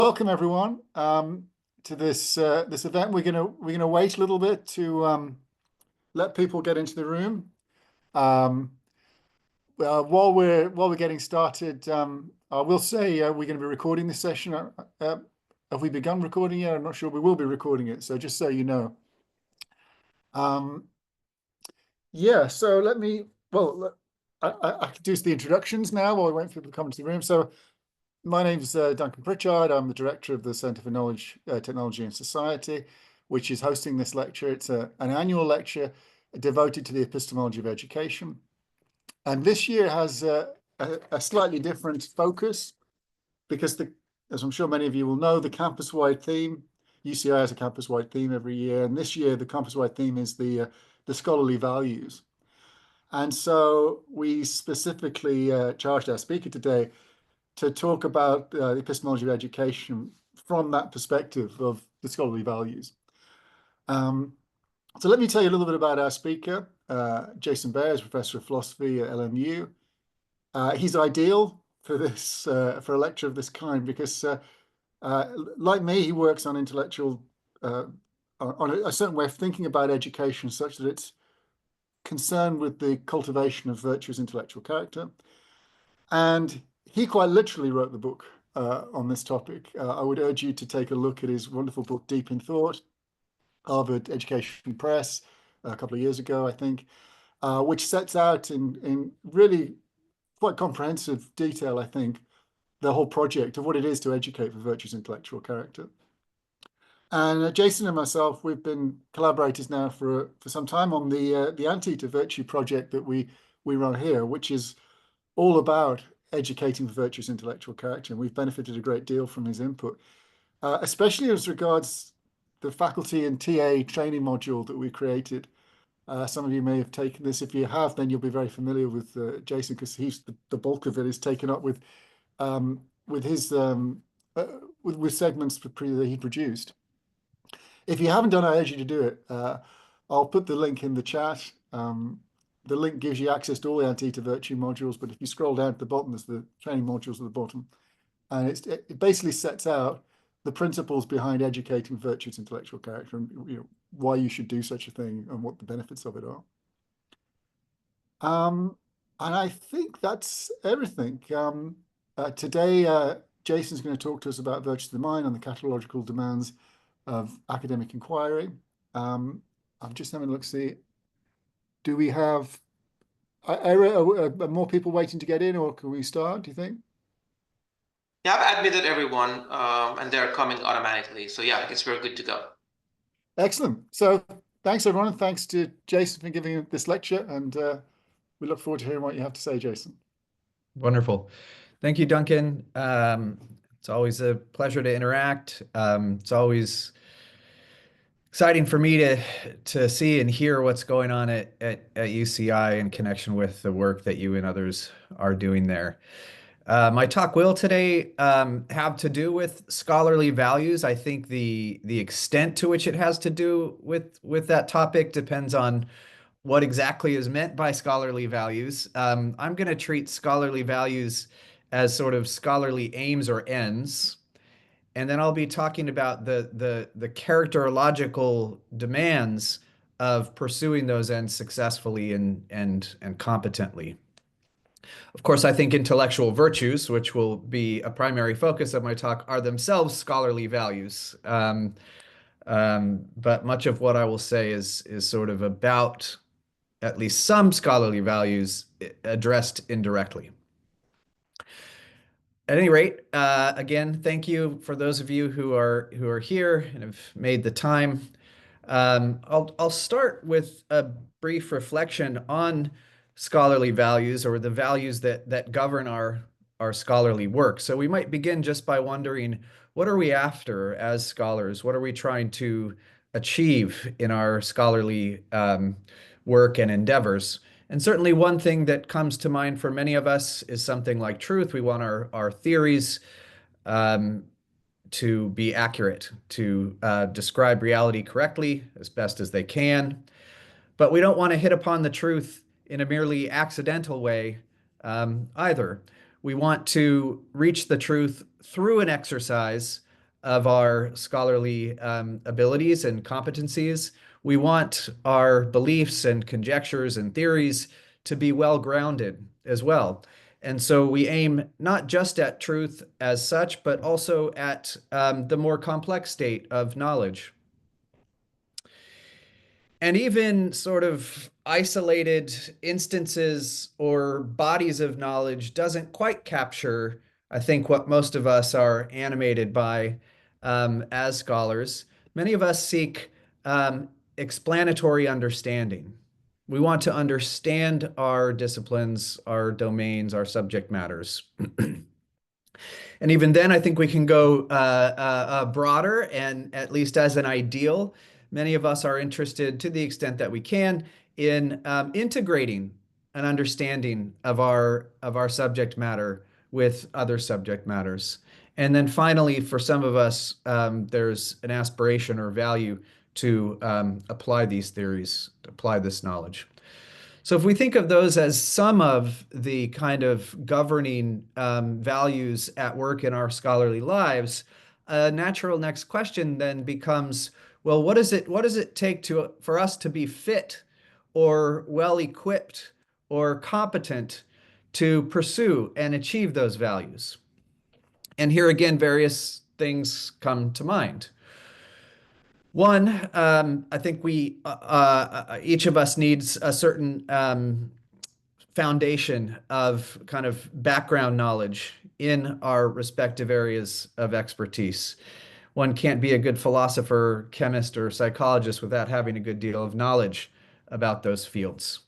Welcome everyone to this event. We're gonna wait a little bit to let people get into the room. Um, while we're getting started, I will say we're going to be recording this session. Have we begun recording yet? I'm not sure. We will be recording it, so just so you know. Yeah. So let me. Well, I can do the introductions now while we wait for people to come into the room. So. My name's Duncan Pritchard. I'm the director of the Centre for Knowledge, Technology and Society, which is hosting this lecture. It's an annual lecture devoted to the epistemology of education. And this year has a slightly different focus because, as I'm sure many of you will know, the campus-wide theme, UCI has a campus-wide theme every year. And this year, the campus-wide theme is the scholarly values. And so we specifically charged our speaker today to talk about the epistemology of education from that perspective of the scholarly values. So let me tell you a little bit about our speaker. Jason Baehr is Professor of Philosophy at LMU. He's ideal for this for a lecture of this kind because, like me, he works on on a certain way of thinking about education such that it's concerned with the cultivation of virtuous intellectual character. And he quite literally wrote the book on this topic. I would urge you to take a look at his wonderful book, Deep in Thought, Harvard Education Press, a couple of years ago, I think, which sets out in really quite comprehensive detail, I think, the whole project of what it is to educate for virtuous intellectual character. And Jason and myself, we've been collaborators now for some time on the Anti to Virtue project that we run here, which is all about educating for virtuous intellectual character. And we've benefited a great deal from his input, especially as regards the faculty and TA training module that we created. Some of you may have taken this. If you have, then you'll be very familiar with Jason, because he's the bulk of it is taken up with his with segments that he produced. If you haven't done it, I urge you to do it. I'll put the link in the chat. The link gives you access to all the Anti to Virtue modules, but if you scroll down to the bottom, there's the training modules at the bottom. And it basically sets out the principles behind educating virtuous intellectual character and why you should do such a thing and what the benefits of it are. And I think that's everything. Today, Jason's going to talk to us about virtues of the mind and the characterological demands of academic inquiry. I'm just having a look, see. Do we have more people waiting to get in, or can we start, do you think? Yeah, I've admitted everyone, and they're coming automatically. So yeah, I guess we're good to go. Excellent. So thanks, everyone, and thanks to Jason for giving this lecture, and we look forward to hearing what you have to say, Jason. Wonderful. Thank you, Duncan. It's always a pleasure to interact. It's always exciting for me to see and hear what's going on at UCI in connection with the work that you and others are doing there. My talk will today have to do with scholarly values. I think the extent to which it has to do with that topic depends on what exactly is meant by scholarly values. I'm going to treat scholarly values as sort of scholarly aims or ends. And then I'll be talking about the characterological demands of pursuing those ends successfully and competently. Of course, I think intellectual virtues, which will be a primary focus of my talk, are themselves scholarly values. But much of what I will say is sort of about at least some scholarly values addressed indirectly. At any rate, again, thank you for those of you who are here and have made the time. I'll start with a brief reflection on scholarly values, or the values that govern our scholarly work. So we might begin just by wondering, what are we after as scholars? What are we trying to achieve in our scholarly work and endeavors? And certainly one thing that comes to mind for many of us is something like truth. We want our theories to be accurate, to describe reality correctly as best as they can. But we don't want to hit upon the truth in a merely accidental way either. We want to reach the truth through an exercise of our scholarly abilities and competencies. We want our beliefs and conjectures and theories to be well grounded as well. And so we aim not just at truth as such, but also at the more complex state of knowledge. And even sort of isolated instances or bodies of knowledge doesn't quite capture, I think, what most of us are animated by as scholars. Many of us seek explanatory understanding. We want to understand our disciplines, our domains, our subject matters. And even then, I think we can go broader, and at least as an ideal, many of us are interested, to the extent that we can, in integrating an understanding of our subject matter with other subject matters. And then finally, for some of us, there's an aspiration or value to apply these theories, to apply this knowledge. So if we think of those as some of the kind of governing values at work in our scholarly lives, a natural next question then becomes, well, what does it take for us to be fit or well equipped or competent to pursue and achieve those values? And here again, various things come to mind. One, I think each of us needs a certain foundation of kind of background knowledge in our respective areas of expertise. One can't be a good philosopher, chemist, or psychologist without having a good deal of knowledge about those fields.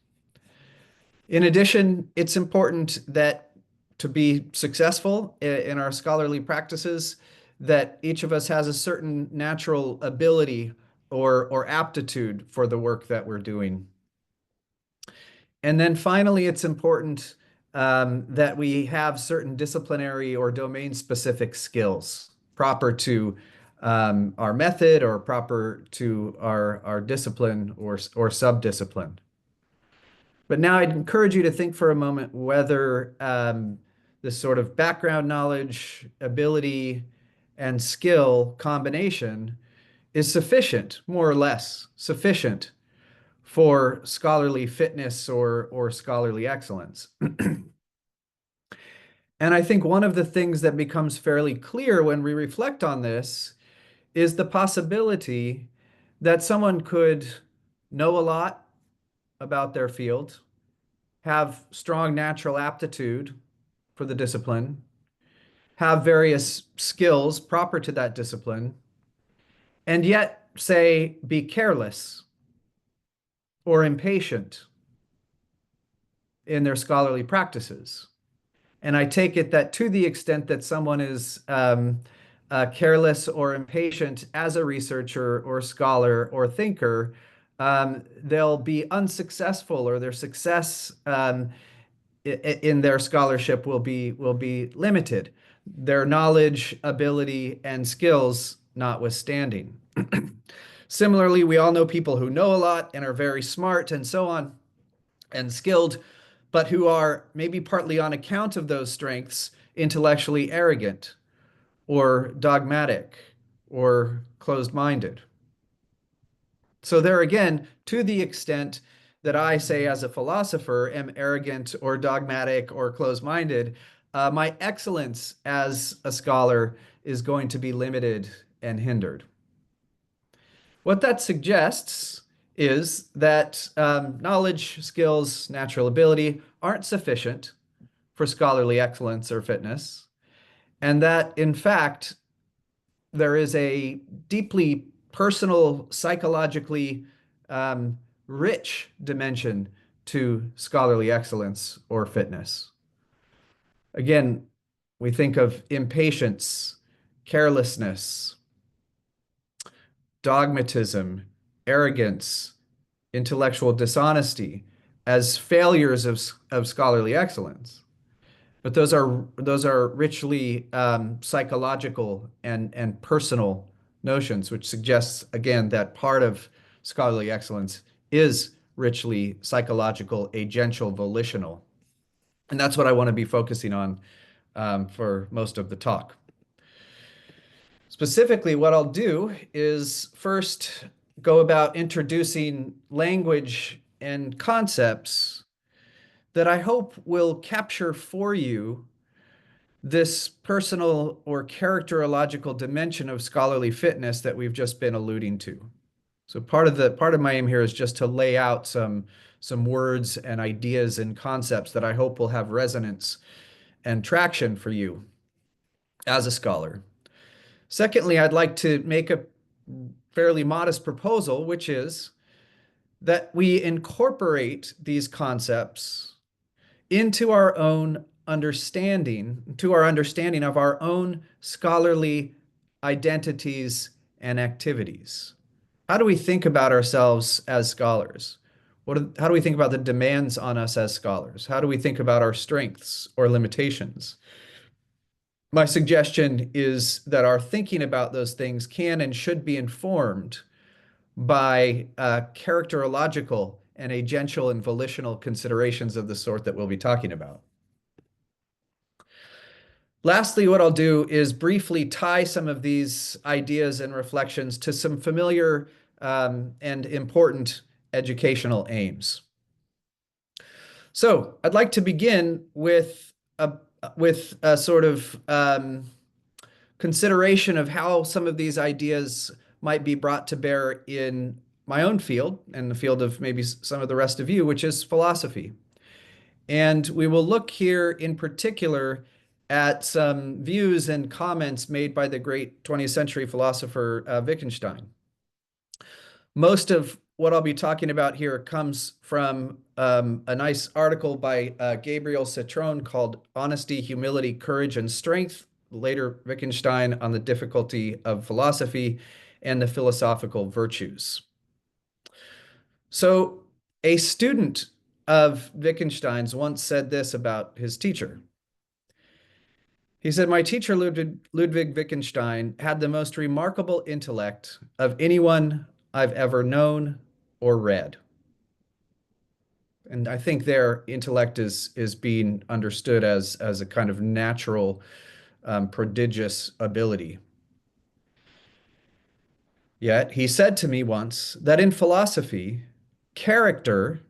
In addition, it's important that to be successful in our scholarly practices, that each of us has a certain natural ability or aptitude for the work that we're doing. And then finally, it's important that we have certain disciplinary or domain-specific skills proper to our method or proper to our discipline or sub-discipline. But now I'd encourage you to think for a moment whether this sort of background knowledge, ability, and skill combination is sufficient, more or less sufficient, for scholarly fitness or scholarly excellence. And I think one of the things that becomes fairly clear when we reflect on this is the possibility that someone could know a lot about their field, have strong natural aptitude for the discipline, have various skills proper to that discipline, and yet, say, be careless or impatient in their scholarly practices. And I take it that to the extent that someone is careless or impatient as a researcher or scholar or thinker, they'll be unsuccessful, or their success in their scholarship will be limited, their knowledge, ability, and skills notwithstanding. Similarly, we all know people who know a lot and are very smart and so on and skilled, but who are maybe partly on account of those strengths intellectually arrogant or dogmatic or closed-minded. So there again, to the extent that I, say, as a philosopher, am arrogant or dogmatic or closed-minded, my excellence as a scholar is going to be limited and hindered. What that suggests is that knowledge, skills, natural ability aren't sufficient for scholarly excellence or fitness, and that, in fact, there is a deeply personal, psychologically rich dimension to scholarly excellence or fitness. Again, we think of impatience, carelessness, dogmatism, arrogance, intellectual dishonesty as failures of scholarly excellence. But those are richly psychological and personal notions, which suggests, again, that part of scholarly excellence is richly psychological, agential, volitional. And that's what I want to be focusing on for most of the talk. Specifically, what I'll do is first go about introducing language and concepts that I hope will capture for you this personal or characterological dimension of scholarly fitness that we've just been alluding to. So part of my aim here is just to lay out some words and ideas and concepts that I hope will have resonance and traction for you as a scholar. Secondly, I'd like to make a fairly modest proposal, which is that we incorporate these concepts into our own understanding, to our understanding of our own scholarly identities and activities. How do we think about ourselves as scholars? How do we think about the demands on us as scholars? How do we think about our strengths or limitations? My suggestion is that our thinking about those things can and should be informed by characterological and agential and volitional considerations of the sort that we'll be talking about. Lastly, what I'll do is briefly tie some of these ideas and reflections to some familiar and important educational aims. So I'd like to begin with a sort of consideration of how some of these ideas might be brought to bear in my own field and the field of maybe some of the rest of you, which is philosophy. And we will look here in particular at some views and comments made by the great 20th century philosopher Wittgenstein. Most of what I'll be talking about here comes from a nice article by Gabriel Citron called Honesty, Humility, Courage, and Strength, later Wittgenstein on the difficulty of philosophy and the philosophical virtues. So a student of Wittgenstein's once said this about his teacher. He said, "My teacher, Ludwig Wittgenstein, had the most remarkable intellect of anyone I've ever known or read." And I think their intellect is being understood as a kind of natural, prodigious ability. Yet he said to me once that in philosophy, character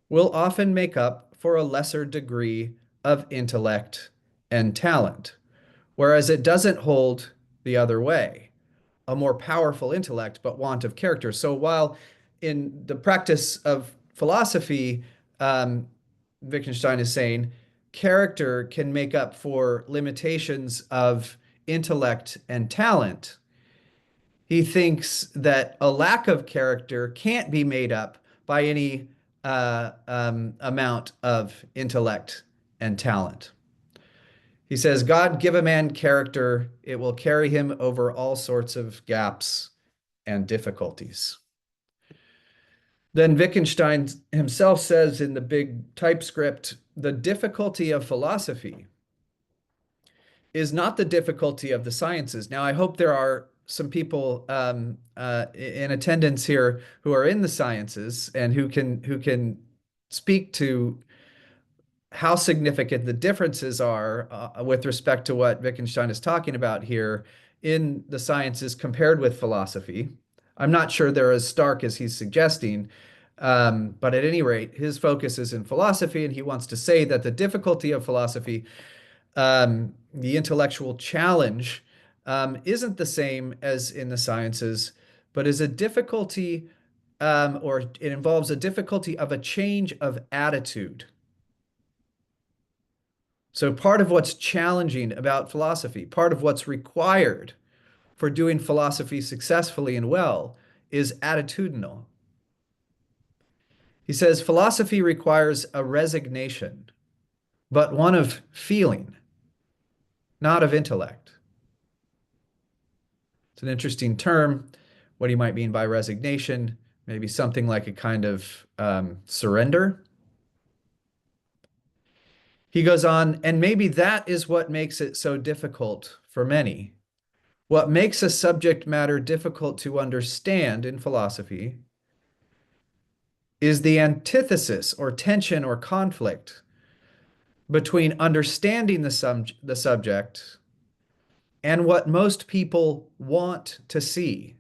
will often make up for a lesser degree of intellect and talent, whereas it doesn't hold the other way, a more powerful intellect but want of character. So while in the practice of philosophy, Wittgenstein is saying character can make up for limitations of intellect and talent, he thinks that a lack of character can't be made up by any amount of intellect and talent. He says, God give a man character, it will carry him over all sorts of gaps and difficulties. Then Wittgenstein himself says in the big typescript, the difficulty of philosophy is not the difficulty of the sciences. Now, I hope there are some people in attendance here who are in the sciences and who can speak to how significant the differences are with respect to what Wittgenstein is talking about here in the sciences compared with philosophy. I'm not sure they're as stark as he's suggesting, but at any rate, his focus is in philosophy, and he wants to say that the difficulty of philosophy, the intellectual challenge, isn't the same as in the sciences, but is a difficulty, or it involves a difficulty of a change of attitude. So part of what's challenging about philosophy, part of what's required for doing philosophy successfully and well, is attitudinal. He says philosophy requires a resignation, but one of feeling, not of intellect. It's an interesting term. What he might mean by resignation, maybe something like a kind of surrender. He goes on, and maybe that is what makes it so difficult for many. What makes a subject matter difficult to understand in philosophy is the antithesis or tension or conflict between understanding the subject and what most people want to see.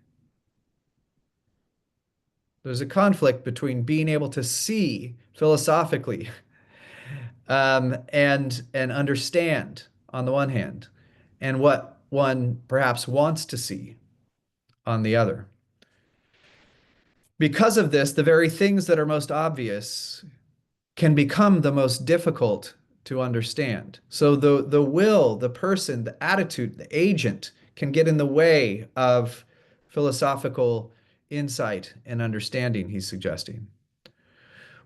There's a conflict between being able to see philosophically and understand on the one hand, and what one perhaps wants to see on the other. Because of this, the very things that are most obvious can become the most difficult to understand. So the will, the person, the attitude, the agent can get in the way of philosophical insight and understanding, he's suggesting.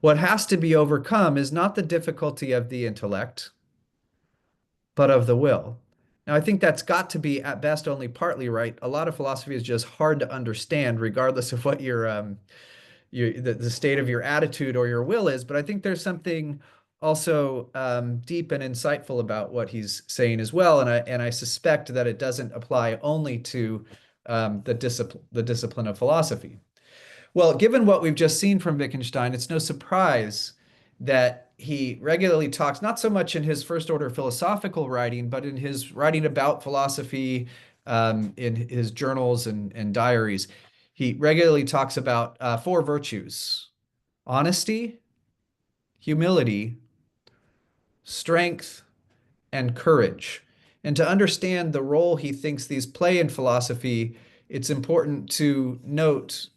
What has to be overcome is not the difficulty of the intellect, but of the will. Now, I think that's got to be at best only partly right. A lot of philosophy is just hard to understand, regardless of what the state of your attitude or your will is. But I think there's something also deep and insightful about what he's saying as well. And I suspect that it doesn't apply only to the discipline of philosophy. Well, given what we've just seen from Wittgenstein, it's no surprise that he regularly talks, not so much in his first order philosophical writing, but in his writing about philosophy, in his journals and diaries. He regularly talks about four virtues: honesty, humility, strength, and courage. And to understand the role he thinks these play in philosophy, it's important to note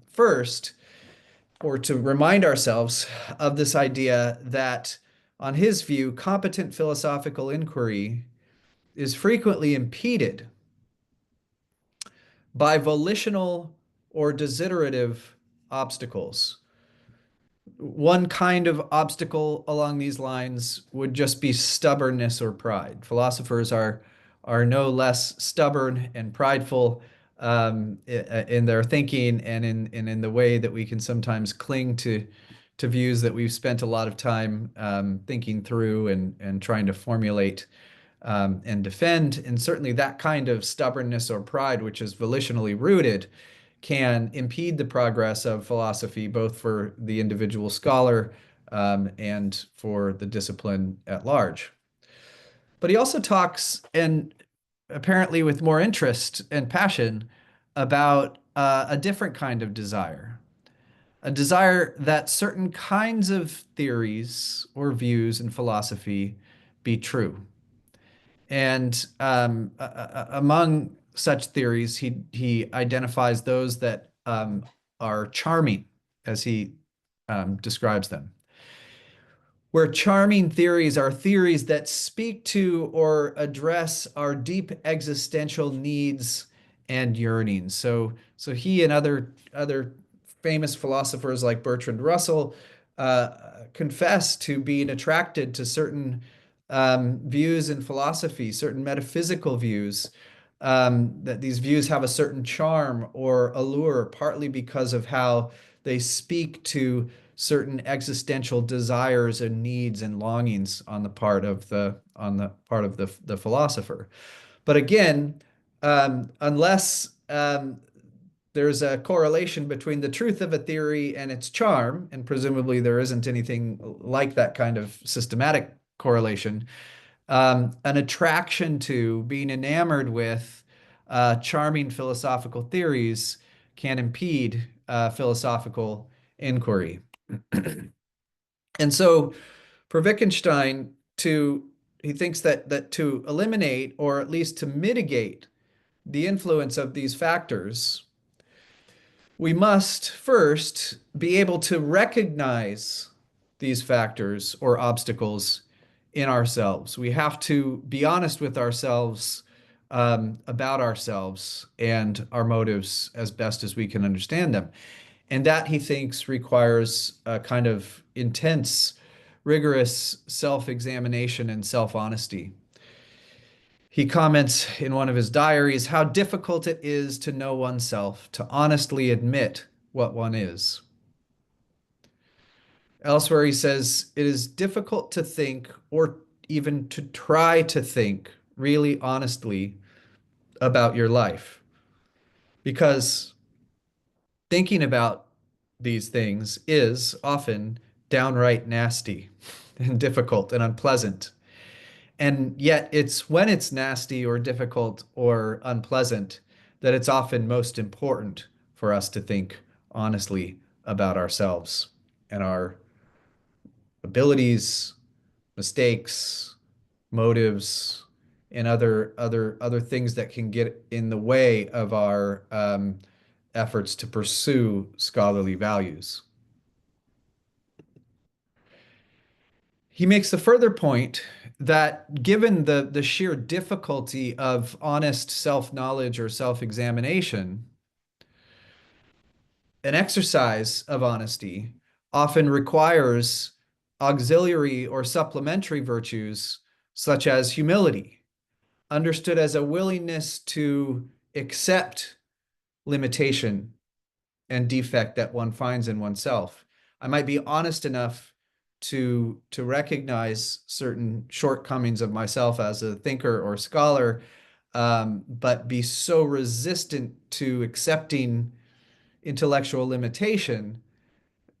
first, or to remind ourselves of this idea that, on his view, competent philosophical inquiry is frequently impeded by volitional or desiderative obstacles. One kind of obstacle along these lines would just be stubbornness or pride. Philosophers are no less stubborn and prideful in their thinking and in the way that we can sometimes cling to views that we've spent a lot of time thinking through and trying to formulate and defend. And certainly that kind of stubbornness or pride, which is volitionally rooted, can impede the progress of philosophy, both for the individual scholar and for the discipline at large. But he also talks, and apparently with more interest and passion, about a different kind of desire. A desire that certain kinds of theories or views in philosophy be true. And among such theories, he identifies those that are charming, as he describes them. Where charming theories are theories that speak to or address our deep existential needs and yearnings. So he and other famous philosophers like Bertrand Russell confess to being attracted to certain views in philosophy, certain metaphysical views, that these views have a certain charm or allure, partly because of how they speak to certain existential desires and needs and longings on the part of the philosopher. But again, unless there's a correlation between the truth of a theory and its charm, and presumably there isn't anything like that kind of systematic correlation, an attraction to, being enamored with charming philosophical theories can impede philosophical inquiry. And so for Wittgenstein, he thinks that to eliminate, or at least to mitigate, the influence of these factors, we must first be able to recognize these factors or obstacles in ourselves. We have to be honest with ourselves about ourselves and our motives as best as we can understand them. And that, he thinks, requires a kind of intense, rigorous self-examination and self-honesty. He comments in one of his diaries how difficult it is to know oneself, to honestly admit what one is. Elsewhere, he says, it is difficult to think, or even to try to think really honestly about your life, because thinking about these things is often downright nasty and difficult and unpleasant. And yet it's when it's nasty or difficult or unpleasant that it's often most important for us to think honestly about ourselves and our abilities, mistakes, motives, and other things that can get in the way of our efforts to pursue scholarly values. He makes the further point that given the sheer difficulty of honest self-knowledge or self-examination, an exercise of honesty often requires auxiliary or supplementary virtues such as humility, understood as a willingness to accept limitation and defect that one finds in oneself. I might be honest enough to recognize certain shortcomings of myself as a thinker or scholar, but be so resistant to accepting intellectual limitation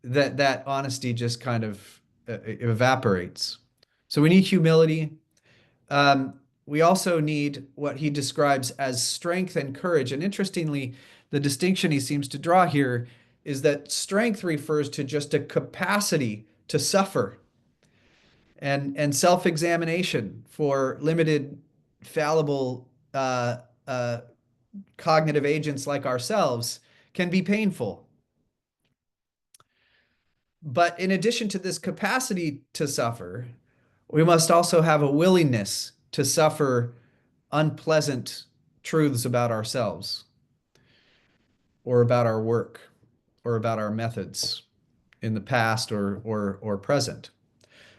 that honesty just kind of evaporates. So we need humility. We also need what he describes as strength and courage. And interestingly, the distinction he seems to draw here is that strength refers to just a capacity to suffer and self-examination for limited, fallible cognitive agents like ourselves can be painful. But in addition to this capacity to suffer, we must also have a willingness to suffer unpleasant truths about ourselves or about our work or about our methods in the past or present.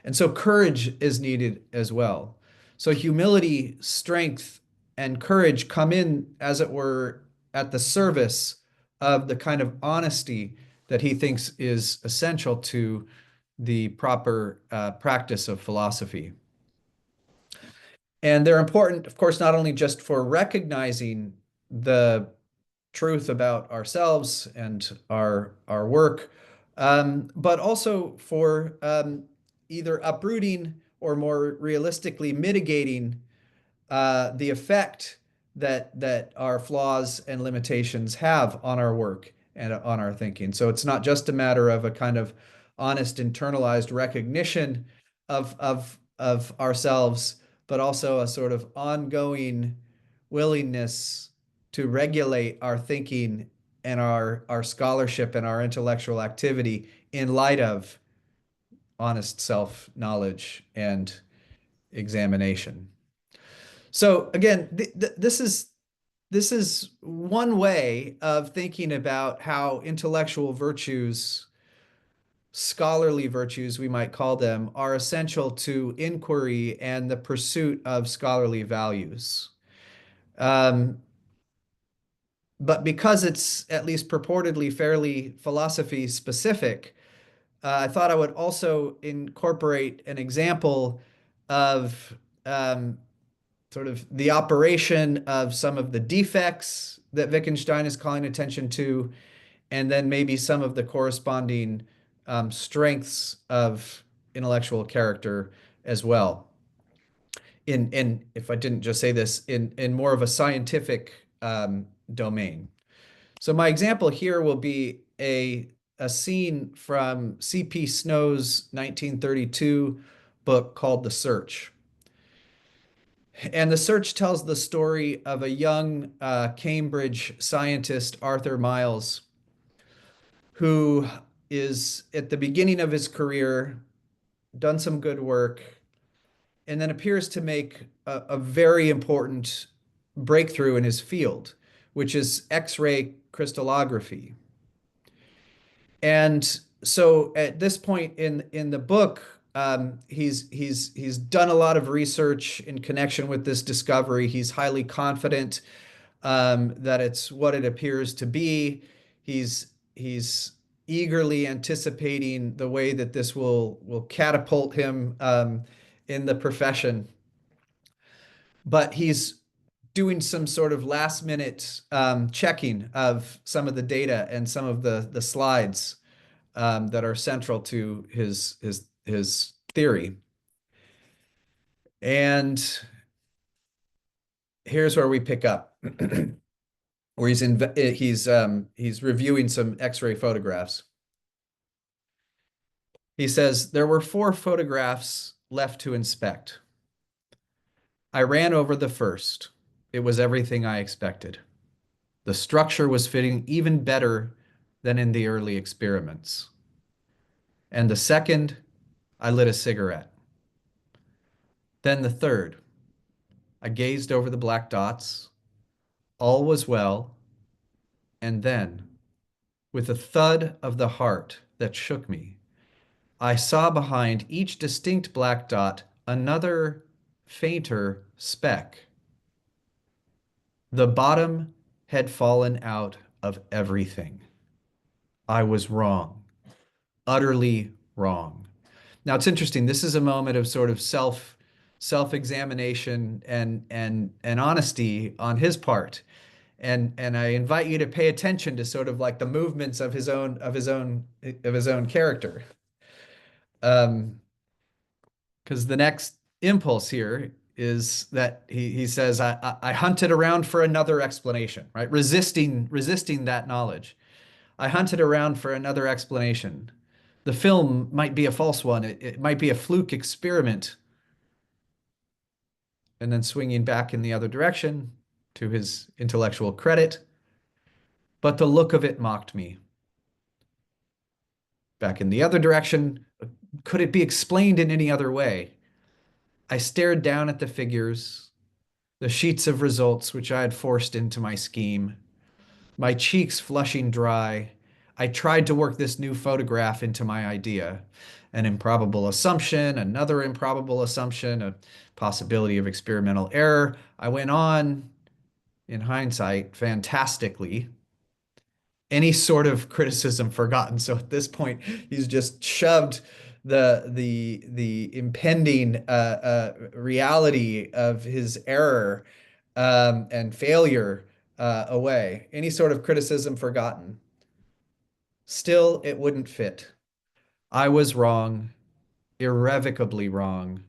And so courage is needed as well. So humility, strength, and courage come in, as it were, at the service of the kind of honesty that he thinks is essential to the proper practice of philosophy. And they're important, of course, not only just for recognizing the truth about ourselves and our work, but also for either uprooting or more realistically mitigating the effect that our flaws and limitations have on our work and on our thinking. So it's not just a matter of a kind of honest internalized recognition of ourselves, but also a sort of ongoing willingness to regulate our thinking and our scholarship and our intellectual activity in light of honest self-knowledge and examination. So again, this is one way of thinking about how intellectual virtues, scholarly virtues, we might call them, are essential to inquiry and the pursuit of scholarly values. But because it's at least purportedly fairly philosophy specific, I thought I would also incorporate an example of sort of the operation of some of the defects that Wittgenstein is calling attention to, and then maybe some of the corresponding strengths of intellectual character as well. In if I didn't just say this, in more of a scientific domain. So my example here will be a scene from C.P. Snow's 1932 book called The Search. And The Search tells the story of a young Cambridge scientist, Arthur Miles, who is at the beginning of his career, done some good work, and then appears to make a very important breakthrough in his field, which is X-ray crystallography. And so at this point in the book, he's done a lot of research in connection with this discovery. He's highly confident that it's what it appears to be. He's eagerly anticipating the way that this will catapult him in the profession. But he's doing some sort of last minute checking of some of the data and some of the slides that are central to his theory. And here's where we pick up, where he's reviewing some X-ray photographs. He says, there were 4 photographs left to inspect. I ran over the first. It was everything I expected. The structure was fitting even better than in the early experiments. And the second, I lit a cigarette. Then the third, I gazed over the black dots. All was well. And then, with a thud of the heart that shook me, I saw behind each distinct black dot another fainter speck. The bottom had fallen out of everything. I was wrong, utterly wrong. Now it's interesting. This is a moment of sort of self-examination and honesty on his part. And I invite you to pay attention to sort of like the movements of his own character. Because the next impulse here is that he says, I hunted around for another explanation, right? Resisting that knowledge. I hunted around for another explanation. The film might be a false one. It might be a fluke experiment. And then swinging back in the other direction, to his intellectual credit. But the look of it mocked me. Back in the other direction, could it be explained in any other way? I stared down at the figures, the sheets of results which I had forced into my scheme, my cheeks flushing dry. I tried to work this new photograph into my idea. An improbable assumption, another improbable assumption, a possibility of experimental error. I went on, in hindsight, fantastically. Any sort of criticism forgotten. So at this point, he's just shoved the impending reality of his error and failure away. Any sort of criticism forgotten. Still, it wouldn't fit. I was wrong, irrevocably wrong.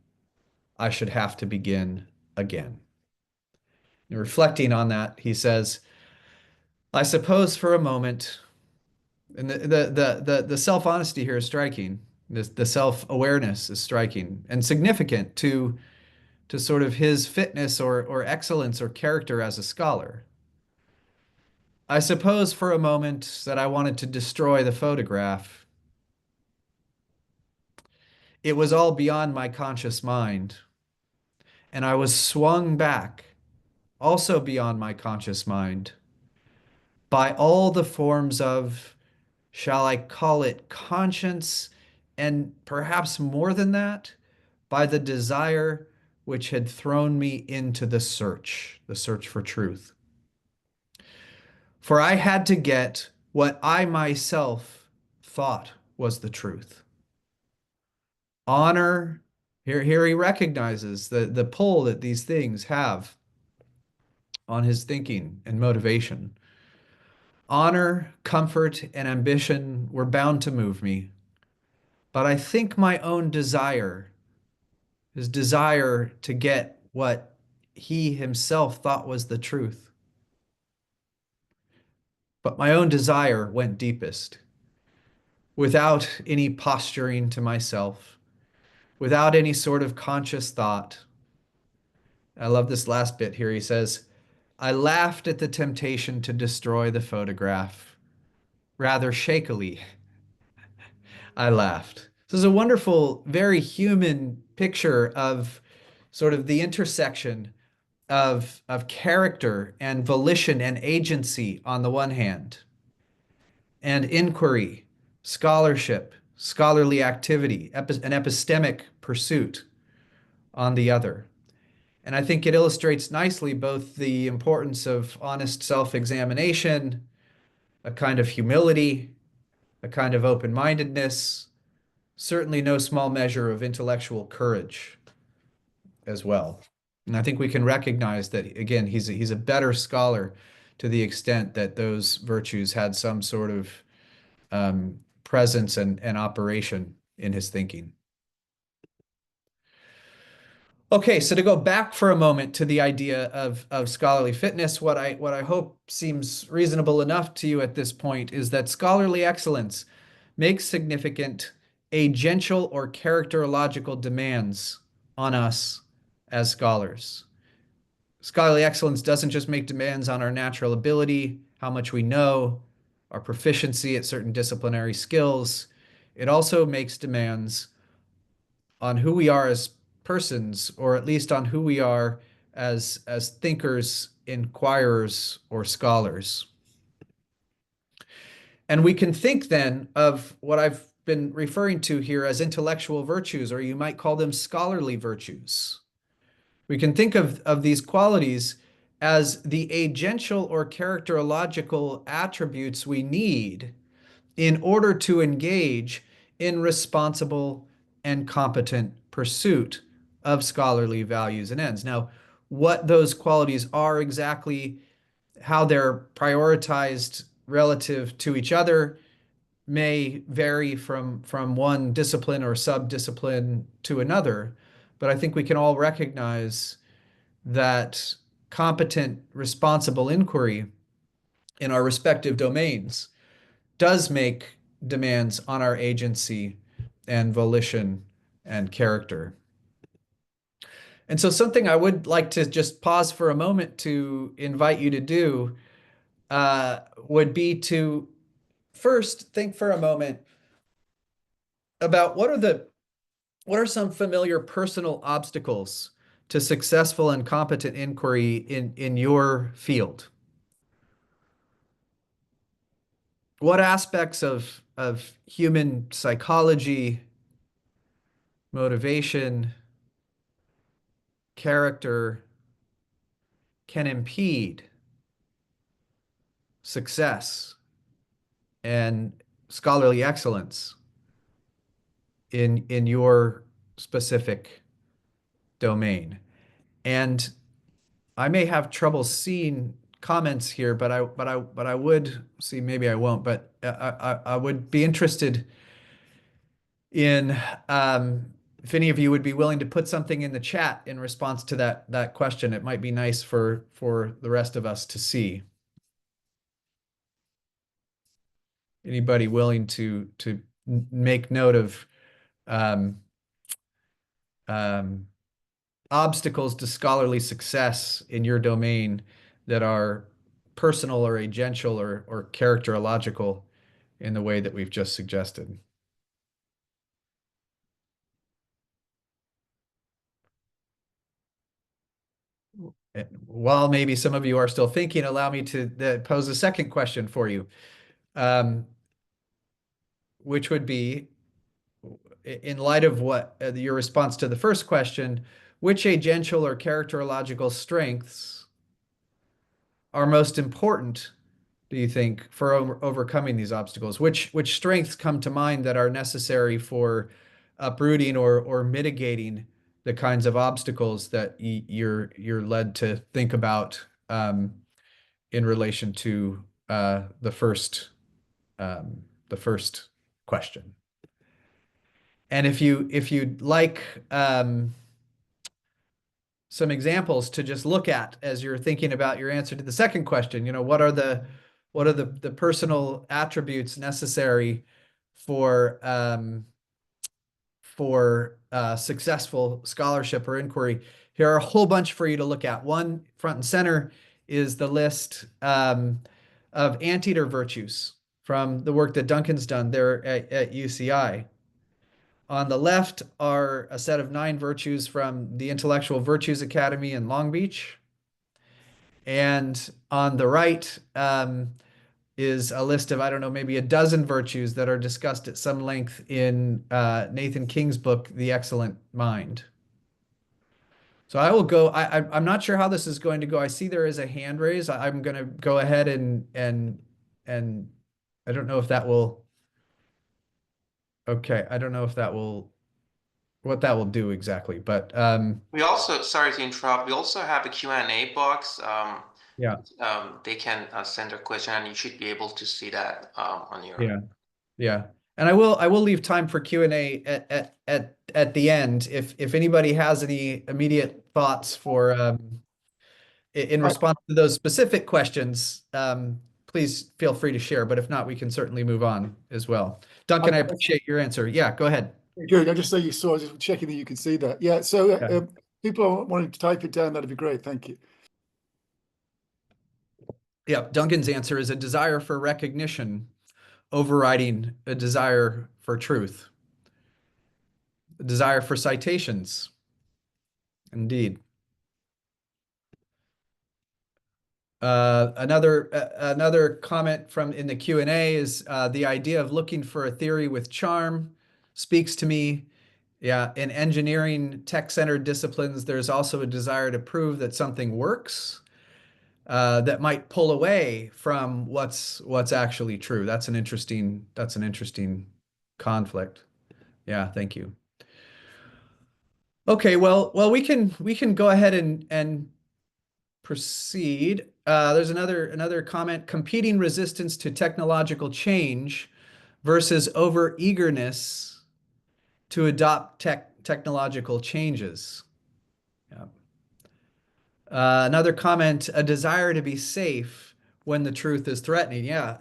I should have to begin again. And reflecting on that, he says, I suppose for a moment, and the self-honesty here is striking. The self-awareness is striking and significant to sort of his fitness or excellence or character as a scholar. I suppose for a moment that I wanted to destroy the photograph. It was all beyond my conscious mind, and I was swung back, also beyond my conscious mind, by all the forms of, shall I call it, conscience, and perhaps more than that, by the desire which had thrown me into the search for truth. For I had to get what I myself thought was the truth. Honor, here he recognizes the pull that these things have on his thinking and motivation. Honor, comfort, and ambition were bound to move me. But I think my own desire, his desire to get what he himself thought was the truth. But my own desire went deepest, without any posturing to myself, without any sort of conscious thought. I love this last bit here. He says, I laughed at the temptation to destroy the photograph. Rather shakily, I laughed. This is a wonderful, very human picture of sort of the intersection of character and volition and agency on the one hand, and inquiry, scholarship, scholarly activity, an epistemic pursuit on the other. And I think it illustrates nicely both the importance of honest self-examination, a kind of humility, a kind of open-mindedness, certainly no small measure of intellectual courage as well. And I think we can recognize that, again, he's a better scholar to the extent that those virtues had some sort of presence and operation in his thinking. Okay, so to go back for a moment to the idea of scholarly fitness, what I hope seems reasonable enough to you at this point is that scholarly excellence makes significant agential or characterological demands on us as scholars. Scholarly excellence doesn't just make demands on our natural ability, how much we know, our proficiency at certain disciplinary skills. It also makes demands on who we are as persons, or at least on who we are as thinkers, inquirers, or scholars. And we can think then of what I've been referring to here as intellectual virtues, or you might call them scholarly virtues. We can think of these qualities as the agential or characterological attributes we need in order to engage in responsible and competent pursuit of scholarly values and ends. Now, what those qualities are exactly, how they're prioritized relative to each other, may vary from one discipline or sub-discipline to another, but I think we can all recognize that competent, responsible inquiry in our respective domains does make demands on our agency and volition and character. And so something I would like to just pause for a moment to invite you to do would be to first think for a moment about what are some familiar personal obstacles to successful and competent inquiry in your field? What aspects of human psychology, motivation, character can impede success and scholarly excellence in your specific domain? And I may have trouble seeing comments here, but I would see, maybe I won't, but I would be interested in if any of you would be willing to put something in the chat in response to that question. It might be nice for the rest of us to see. Anybody willing to make note of um, um, obstacles to scholarly success in your domain that are personal or agential or characterological in the way that we've just suggested? While maybe some of you are still thinking, allow me to pose a second question for you, which would be, in light of what your response to the first question, which agential or characterological strengths are most important, do you think, for overcoming these obstacles? Which strengths come to mind that are necessary for uprooting or mitigating the kinds of obstacles that you're led to think about in relation to the first question? And if you'd like some examples to just look at as you're thinking about your answer to the second question, what are the personal attributes necessary for successful scholarship or inquiry? Here are a whole bunch for you to look at. One, front and center, is the list of anteater virtues from the work that Duncan's done there at UCI. On the left are a set of 9 virtues from the Intellectual Virtues Academy in Long Beach. And on the right is a list of, I don't know, maybe a dozen virtues that are discussed at some length in Nathan King's book, The Excellent Mind. So I will go, I'm not sure how this is going to go. I see there is a hand raise. I'm going to go ahead and I don't know if that will, okay, I don't know if that will, what that will do exactly, but we also, sorry to interrupt, we also have a Q&A box. Yeah. They can send a question and you should be able to see that on your. Yeah. And I will leave time for Q&A at the end. If anybody has any immediate thoughts for in response to those specific questions, please feel free to share. But if not, we can certainly move on as well. Duncan, I appreciate your answer. Yeah, go ahead. Good. I just say you saw. I was just checking that you can see that. Yeah. So Yeah. people are wanting to type it down. That'd be great. Thank you. Yeah, Duncan's answer is a desire for recognition overriding a desire for truth, a desire for citations. Indeed. Another comment from in the Q&A is the idea of looking for a theory with charm speaks to me. Yeah, in engineering, tech-centered disciplines, there's also a desire to prove that something works that might pull away from what's actually true. That's an interesting conflict. Yeah, thank you. Okay, well, we can go ahead and proceed. There's another comment: competing resistance to technological change versus over-eagerness to adopt technological changes. Yeah. Another comment: a desire to be safe when the truth is threatening. Yeah,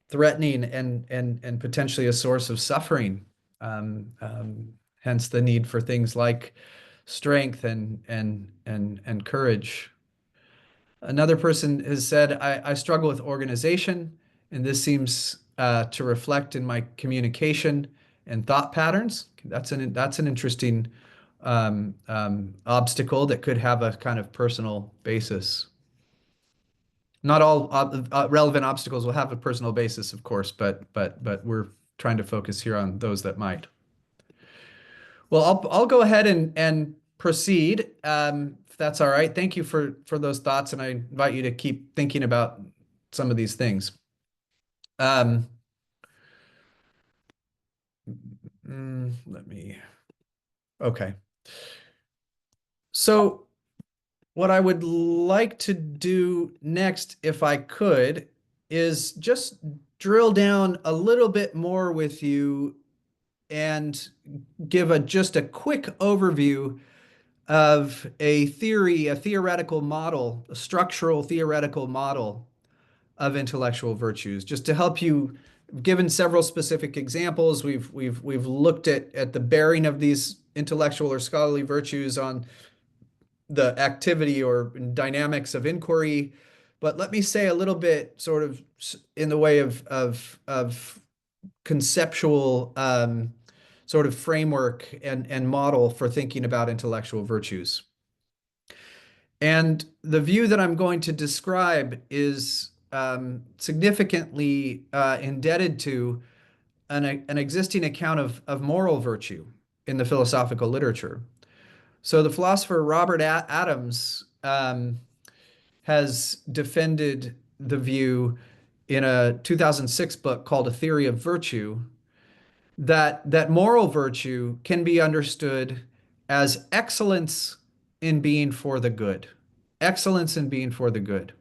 threatening and potentially a source of suffering. Hence the need for things like strength and courage. Another person has said, I struggle with organization, and this seems to reflect in my communication and thought patterns. That's an interesting obstacle that could have a kind of personal basis. Not all relevant obstacles will have a personal basis, of course, but we're trying to focus here on those that might. Well, I'll go ahead and proceed, if that's all right. Thank you for those thoughts, and I invite you to keep thinking about some of these things. Okay. So what I would like to do next, if I could, is just drill down a little bit more with you and give just a quick overview of a theoretical model, a structural theoretical model of intellectual virtues, just to help you. Given several specific examples, we've looked at the bearing of these intellectual or scholarly virtues on the activity or dynamics of inquiry. But let me say a little bit sort of in the way of conceptual sort of framework and model for thinking about intellectual virtues. And the view that I'm going to describe is significantly indebted to an existing account of moral virtue in the philosophical literature. So the philosopher Robert Adams has defended the view in a 2006 book called A Theory of Virtue that moral virtue can be understood as excellence in being for the good. Excellence in being for the good.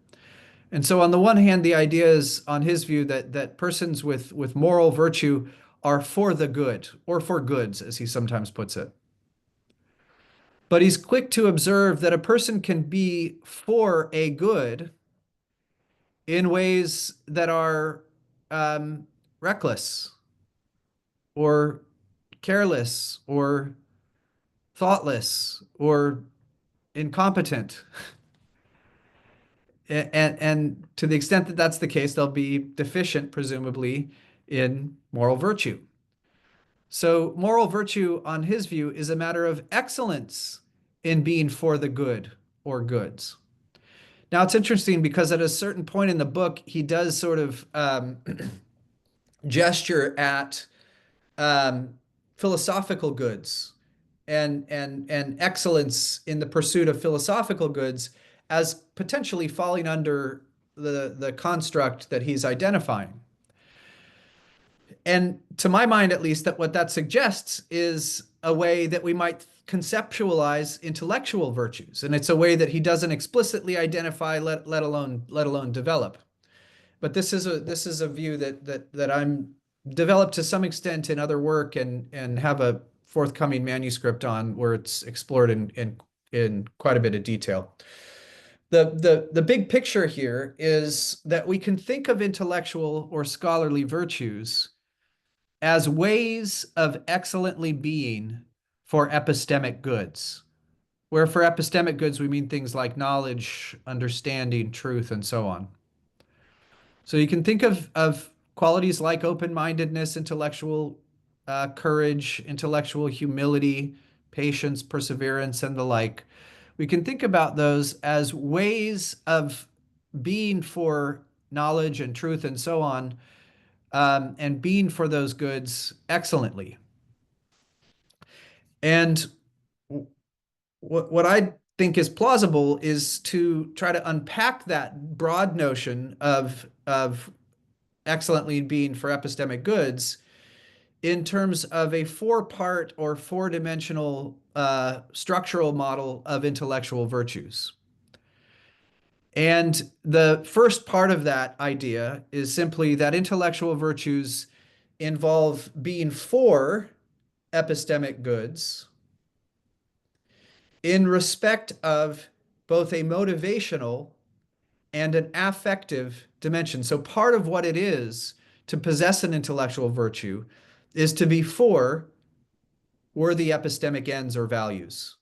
And so on the one hand, the idea is, on his view, that persons with moral virtue are for the good, or for goods, as he sometimes puts it. But he's quick to observe that a person can be for a good in ways that are reckless or careless or thoughtless or incompetent. And to the extent that that's the case, they'll be deficient, presumably, in moral virtue. So moral virtue, on his view, is a matter of excellence in being for the good or goods. Now, it's interesting because at a certain point in the book, he does sort of gesture at philosophical goods and excellence in the pursuit of philosophical goods as potentially falling under the construct that he's identifying. And to my mind, at least, that what that suggests is a way that we might conceptualize intellectual virtues, and it's a way that he doesn't explicitly identify, let alone develop. But this is a view that I'm developed to some extent in other work and have a forthcoming manuscript on where it's explored in quite a bit of detail. The big picture here is that we can think of intellectual or scholarly virtues as ways of excellently being for epistemic goods, where for epistemic goods we mean things like knowledge, understanding, truth, and so on. So you can think of qualities like open-mindedness, intellectual courage, intellectual humility, patience, perseverance, and the like. We can think about those as ways of being for knowledge and truth and so on, and being for those goods excellently. And what I think is plausible is to try to unpack that broad notion of excellently being for epistemic goods in terms of a four-part or four-dimensional structural model of intellectual virtues. And the first part of that idea is simply that intellectual virtues involve being for epistemic goods in respect of both a motivational and an affective dimension. So part of what it is to possess an intellectual virtue is to be for worthy epistemic ends or values.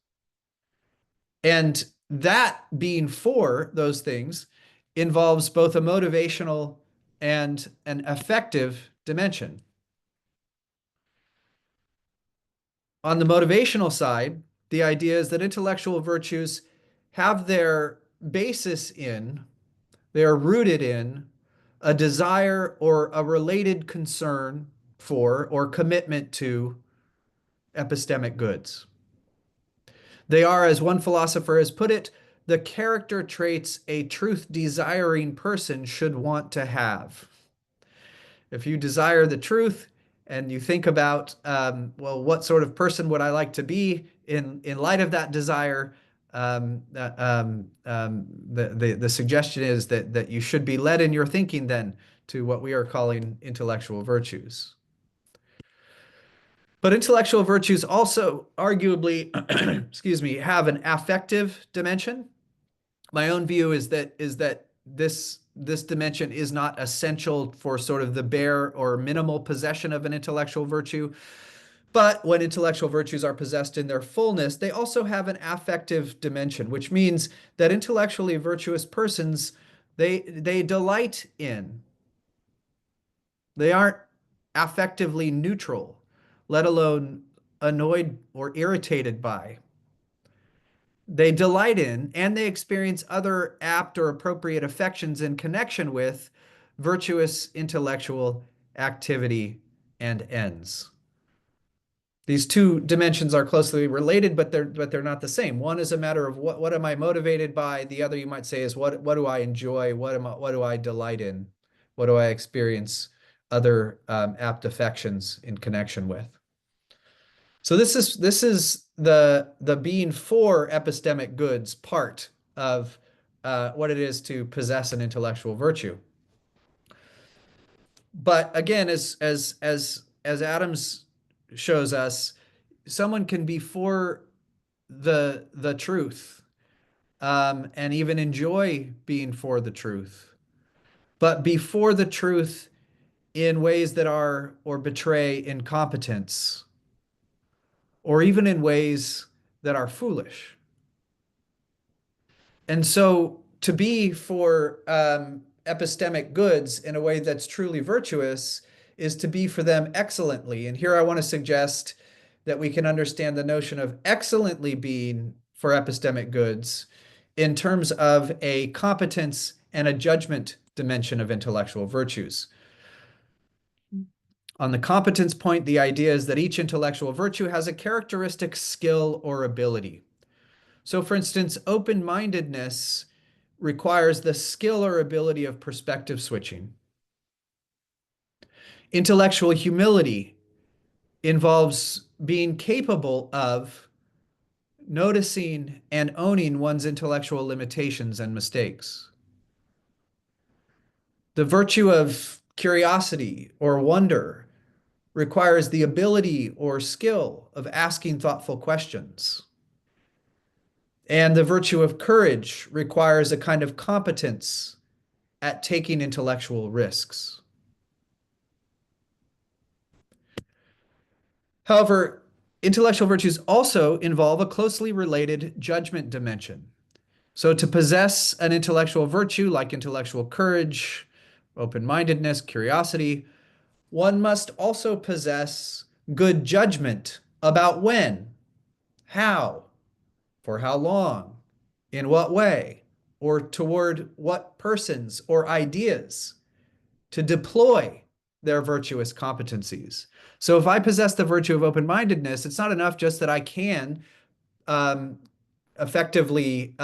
And that being for those things involves both a motivational and an affective dimension. On the motivational side, the idea is that intellectual virtues have their basis in, they are rooted in a desire or a related concern for or commitment to epistemic goods. They are, as one philosopher has put it, the character traits a truth-desiring person should want to have. If you desire the truth and you think about, well, what sort of person would I like to be in light of that desire, the suggestion is that you should be led in your thinking then to what we are calling intellectual virtues. But intellectual virtues also arguably, excuse me, have an affective dimension. My own view is that this dimension is not essential for sort of the bare or minimal possession of an intellectual virtue. But when intellectual virtues are possessed in their fullness, they also have an affective dimension, which means that intellectually virtuous persons, they delight in. They aren't affectively neutral, let alone annoyed or irritated by. They delight in and they experience other apt or appropriate affections in connection with virtuous intellectual activity and ends. These two dimensions are closely related, but they're not the same. One is a matter of what am I motivated by? The other, you might say, is what do I enjoy? What do I delight in? What do I experience other apt affections in connection with? So this is the being for epistemic goods part of what it is to possess an intellectual virtue. But again, as Adams shows us, someone can be for the truth and even enjoy being for the truth, but be for the truth in ways that are or betray incompetence, or even in ways that are foolish. And so to be for epistemic goods in a way that's truly virtuous is to be for them excellently. And here I want to suggest that we can understand the notion of excellently being for epistemic goods in terms of a competence and a judgment dimension of intellectual virtues. On the competence point, the idea is that each intellectual virtue has a characteristic skill or ability. So for instance, open-mindedness requires the skill or ability of perspective switching. Intellectual humility involves being capable of noticing and owning one's intellectual limitations and mistakes. The virtue of curiosity or wonder requires the ability or skill of asking thoughtful questions. And the virtue of courage requires a kind of competence at taking intellectual risks. However, intellectual virtues also involve a closely related judgment dimension. So to possess an intellectual virtue like intellectual courage, open-mindedness, curiosity, one must also possess good judgment about when, how, for how long, in what way, or toward what persons or ideas to deploy their virtuous competencies. So if I possess the virtue of open-mindedness, it's not enough just that I can effectively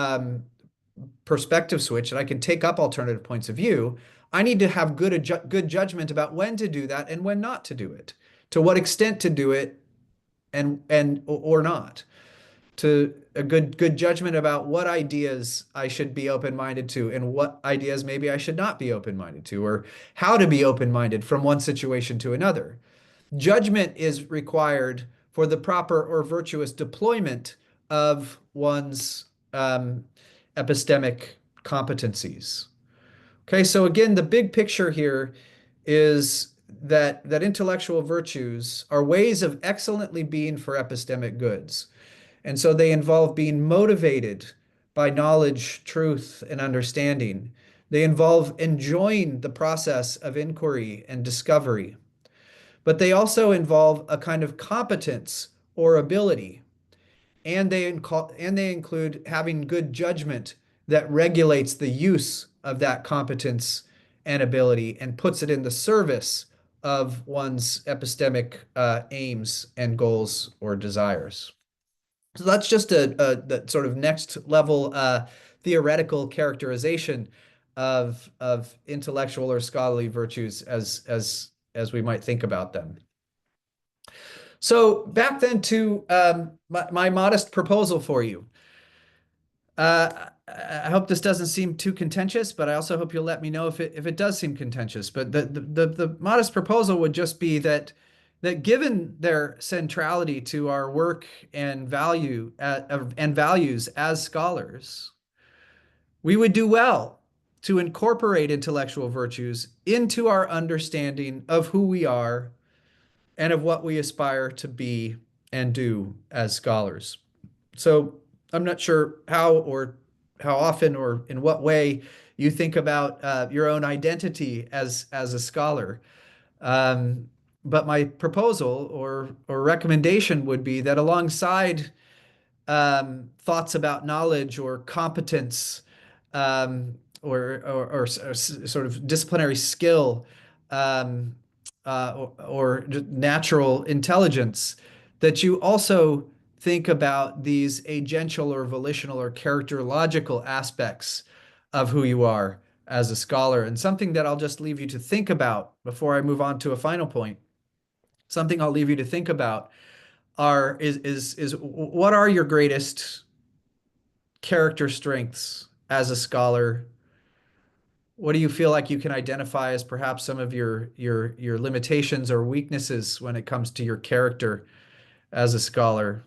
perspective switch and I can take up alternative points of view. I need to have good judgment about when to do that and when not to do it, to what extent to do it and or not, to a good judgment about what ideas I should be open-minded to and what ideas maybe I should not be open-minded to, or how to be open-minded from one situation to another. Judgment is required for the proper or virtuous deployment of one's epistemic competencies. Okay, so again, the big picture here is that intellectual virtues are ways of excellently being for epistemic goods. And so they involve being motivated by knowledge, truth, and understanding. They involve enjoying the process of inquiry and discovery. But they also involve a kind of competence or ability. And they include having good judgment that regulates the use of that competence and ability and puts it in the service of one's epistemic aims and goals or desires. So that's just the sort of next level theoretical characterization of intellectual or scholarly virtues as we might think about them. So back then to my modest proposal for you. I hope this doesn't seem too contentious, but I also hope you'll let me know if it does seem contentious. But the modest proposal would just be that given their centrality to our work and values as scholars, we would do well to incorporate intellectual virtues into our understanding of who we are and of what we aspire to be and do as scholars. So I'm not sure how often or in what way you think about your own identity as a scholar. But my proposal or recommendation would be that alongside thoughts about knowledge or competence or sort of disciplinary skill or natural intelligence, that you also think about these agential or volitional or characterological aspects of who you are as a scholar. And something that I'll just leave you to think about before I move on to a final point, something I'll leave you to think about is what are your greatest character strengths as a scholar? What do you feel like you can identify as perhaps some of your limitations or weaknesses when it comes to your character as a scholar?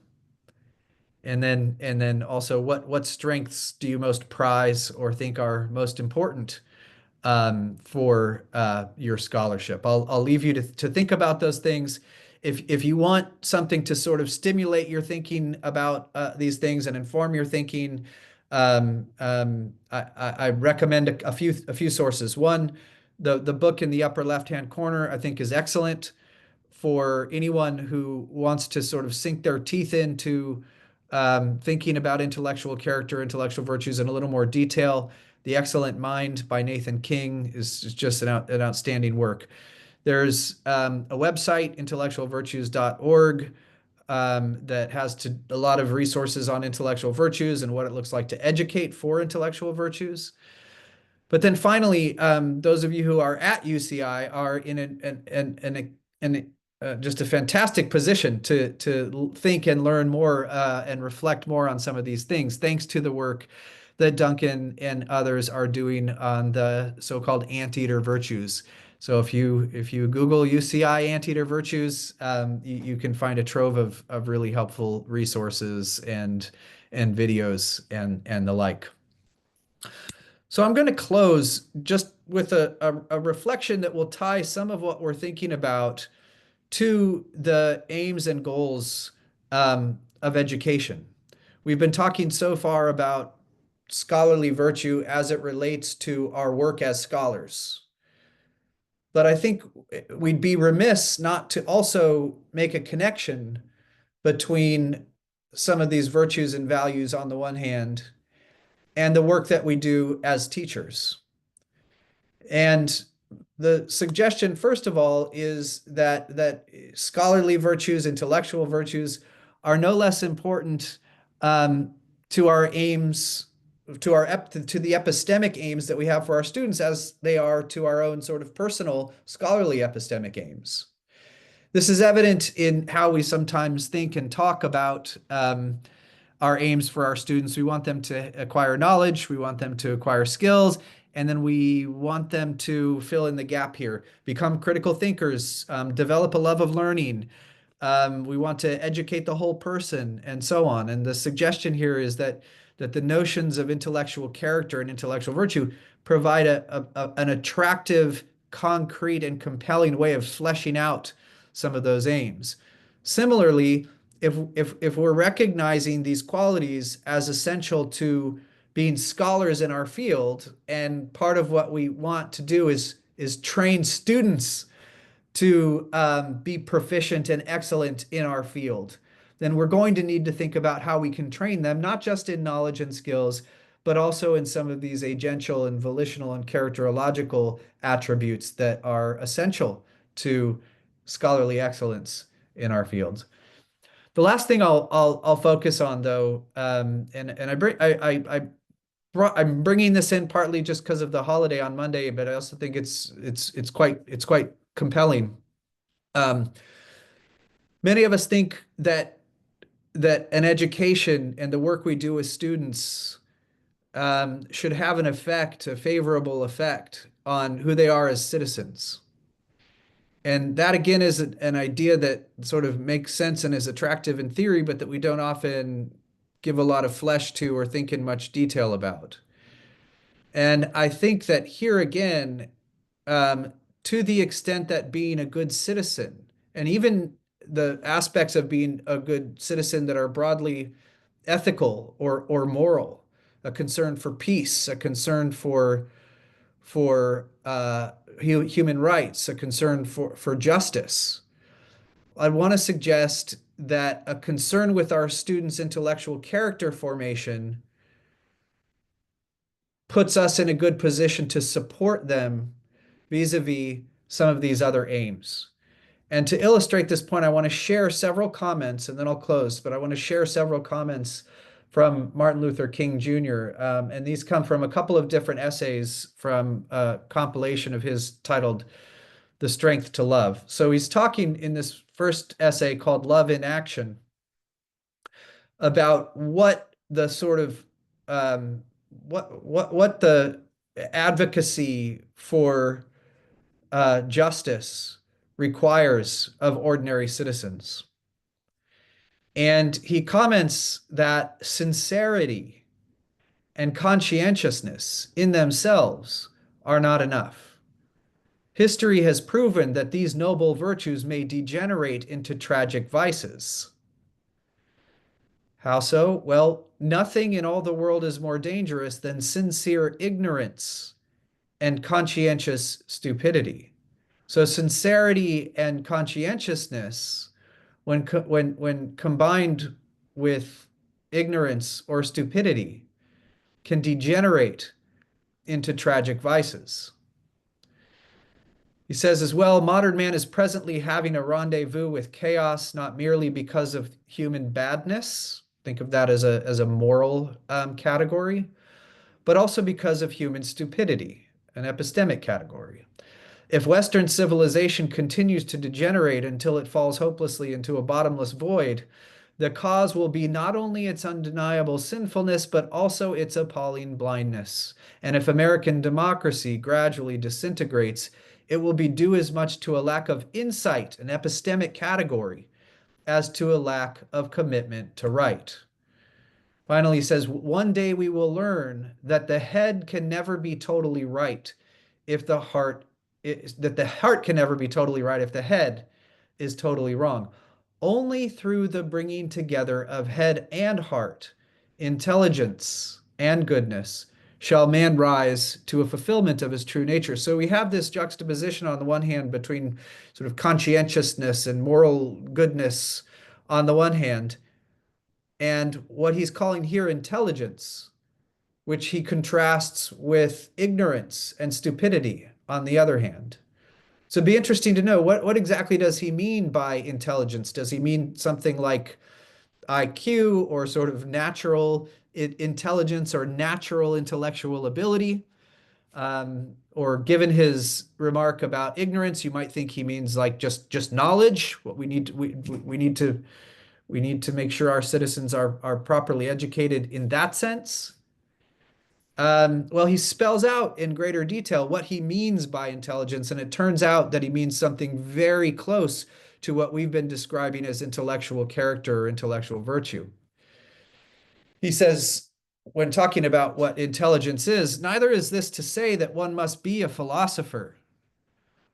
And then also what strengths do you most prize or think are most important for your scholarship? I'll leave you to think about those things. If you want something to sort of stimulate your thinking about these things and inform your thinking, I recommend a few sources. One, the book in the upper left-hand corner, I think is excellent for anyone who wants to sort of sink their teeth into thinking about intellectual character, intellectual virtues in a little more detail. The Excellent Mind by Nathan King is just an outstanding work. There's a website, intellectualvirtues.org, that has a lot of resources on intellectual virtues and what it looks like to educate for intellectual virtues. But then finally, those of you who are at UCI are in just a fantastic position to think and learn more and reflect more on some of these things, thanks to the work that Duncan and others are doing on the so-called anteater virtues. So if you Google UCI anteater virtues, you can find a trove of really helpful resources and videos and the like. So I'm going to close just with a reflection that will tie some of what we're thinking about to the aims and goals of education. We've been talking so far about scholarly virtue as it relates to our work as scholars. But I think we'd be remiss not to also make a connection between some of these virtues and values on the one hand and the work that we do as teachers. And the suggestion, first of all, is that scholarly virtues, intellectual virtues, are no less important to our aims, to the epistemic aims that we have for our students as they are to our own sort of personal scholarly epistemic aims. This is evident in how we sometimes think and talk about our aims for our students. We want them to acquire knowledge, we want them to acquire skills, and then we want them to fill in the gap here, become critical thinkers, develop a love of learning. We want to educate the whole person, and so on. And the suggestion here is that the notions of intellectual character and intellectual virtue provide an attractive, concrete, and compelling way of fleshing out some of those aims. Similarly, if we're recognizing these qualities as essential to being scholars in our field, and part of what we want to do is train students to be proficient and excellent in our field, then we're going to need to think about how we can train them, not just in knowledge and skills, but also in some of these agential and volitional and characterological attributes that are essential to scholarly excellence in our fields. The last thing I'll focus on, though, and I'm bringing this in partly just because of the holiday on Monday, but I also think it's quite compelling. Many of us think that an education and the work we do with students should have an effect, a favorable effect on who they are as citizens. And that, again, is an idea that sort of makes sense and is attractive in theory, but that we don't often give a lot of flesh to or think in much detail about. And I think that here again, to the extent that being a good citizen, and even the aspects of being a good citizen that are broadly ethical or moral, a concern for peace, a concern for human rights, a concern for justice. I want to suggest that a concern with our students' intellectual character formation puts us in a good position to support them vis-a-vis some of these other aims. And to illustrate this point, I want to share several comments, and then I'll close, but I want to share several comments from Martin Luther King Jr. And these come from a couple of different essays from a compilation of his titled The Strength to Love. So he's talking in this first essay called Love in Action about what the sort of what the advocacy for justice requires of ordinary citizens. And he comments that sincerity and conscientiousness in themselves are not enough. History has proven that these noble virtues may degenerate into tragic vices. How so? Well, nothing in all the world is more dangerous than sincere ignorance and conscientious stupidity. So sincerity and conscientiousness, when combined with ignorance or stupidity, can degenerate into tragic vices. He says as well, modern man is presently having a rendezvous with chaos, not merely because of human badness, think of that as a moral category, but also because of human stupidity, an epistemic category. If Western civilization continues to degenerate until it falls hopelessly into a bottomless void, The cause will be not only its undeniable sinfulness, but also its appalling blindness. And if American democracy gradually disintegrates, it will be due as much to a lack of insight, an epistemic category, as to a lack of commitment to right. Finally, he says, one day we will learn that the head can never be totally right if the heart that the heart can never be totally right if the head is totally wrong. Only through the bringing together of head and heart, intelligence and goodness, shall man rise to a fulfillment of his true nature. So we have this juxtaposition on the one hand between sort of conscientiousness and moral goodness on the one hand, and what he's calling here intelligence, which he contrasts with ignorance and stupidity on the other hand. So it'd be interesting to know what exactly does he mean by intelligence? Does he mean something like IQ or sort of natural intelligence or natural intellectual ability? Or given his remark about ignorance, you might think he means like just knowledge. What we need to make sure our citizens are properly educated in that sense. Well, he spells out in greater detail what he means by intelligence, and it turns out that he means something very close to what we've been describing as intellectual character or intellectual virtue. He says, when talking about what intelligence is, neither is this to say that one must be a philosopher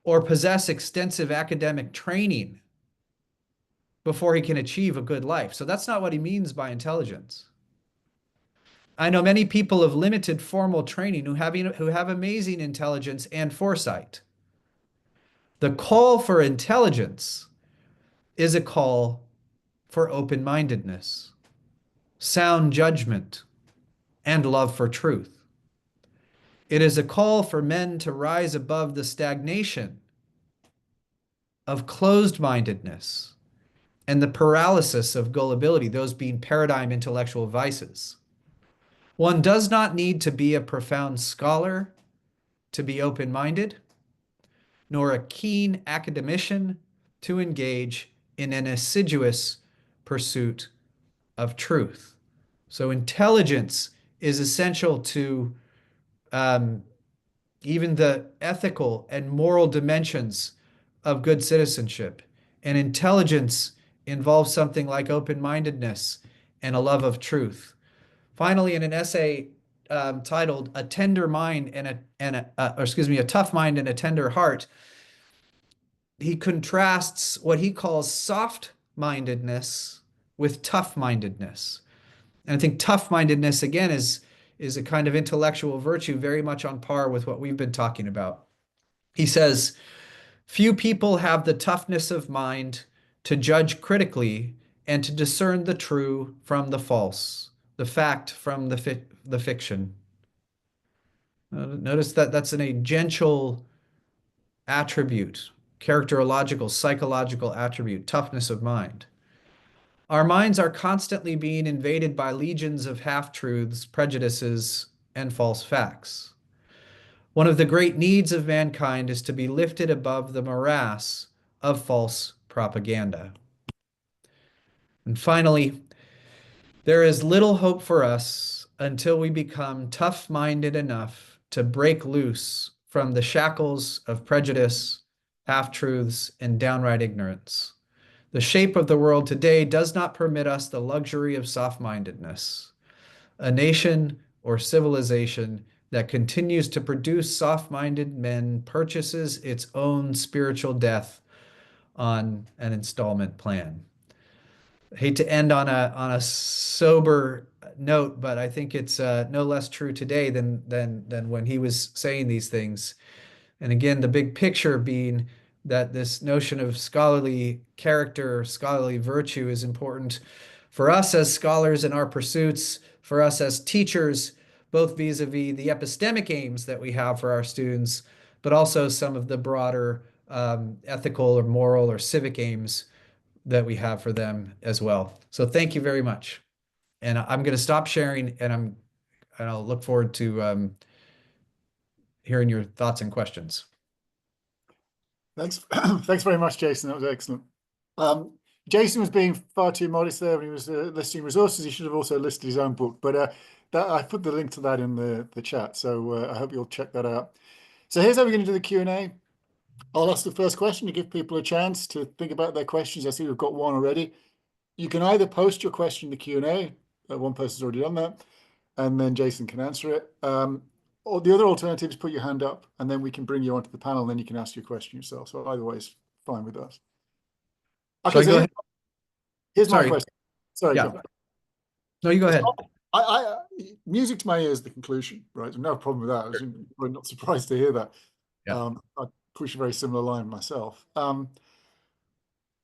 or possess extensive academic training before he can achieve a good life. So that's not what he means by intelligence. I know many people of limited formal training who have amazing intelligence and foresight. The call for intelligence is a call for open-mindedness, sound judgment, and love for truth. It is a call for men to rise above the stagnation of closed-mindedness and the paralysis of gullibility, those being paradigm intellectual vices. One does not need to be a profound scholar to be open-minded, nor a keen academician to engage in an assiduous pursuit of truth. So intelligence is essential to even the ethical and moral dimensions of good citizenship. And intelligence involves something like open-mindedness and a love of truth. Finally, in an essay titled "A Tender Mind and a Tough Mind and a Tender Heart," he contrasts what he calls soft-mindedness with tough-mindedness. And I think tough-mindedness, again, is a kind of intellectual virtue very much on par with what we've been talking about. He says, few people have the toughness of mind to judge critically and to discern the true from the false, the fact from the fiction. Notice that that's an agential attribute, characterological, psychological attribute, toughness of mind. Our minds are constantly being invaded by legions of half-truths, prejudices, and false facts. One of the great needs of mankind is to be lifted above the morass of false propaganda. And finally, there is little hope for us until we become tough-minded enough to break loose from the shackles of prejudice, half-truths, and downright ignorance. The shape of the world today does not permit us the luxury of soft-mindedness. A nation or civilization that continues to produce soft-minded men purchases its own spiritual death on an installment plan. I hate to end on a sober note, but I think it's no less true today than when he was saying these things. And again, the big picture being that this notion of scholarly character, scholarly virtue is important for us as scholars in our pursuits, for us as teachers, both vis-a-vis the epistemic aims that we have for our students, but also some of the broader ethical or moral or civic aims that we have for them as well. So thank you very much. And I'm going to stop sharing, and I'll look forward to hearing your thoughts and questions. Thanks. Thanks very much, Jason. That was excellent. Jason was being far too modest there when he was listing resources. He should have also listed his own book. But I put the link to that in the chat, so I hope you'll check that out. So here's how we're going to do the Q&A. I'll ask the first question to give people a chance to think about their questions. I see we've got one already. You can either post your question in the Q&A. One person's already done that, and then Jason can answer it. Or the other alternative is put your hand up, and then we can bring you onto the panel, and then you can ask your question yourself. So either way is fine with us. Okay, so here's my question. Sorry. Yeah. No, you go ahead. Music to my ears, the conclusion, right? No problem with that. I'm not surprised to hear that. Yeah. I push a very similar line myself.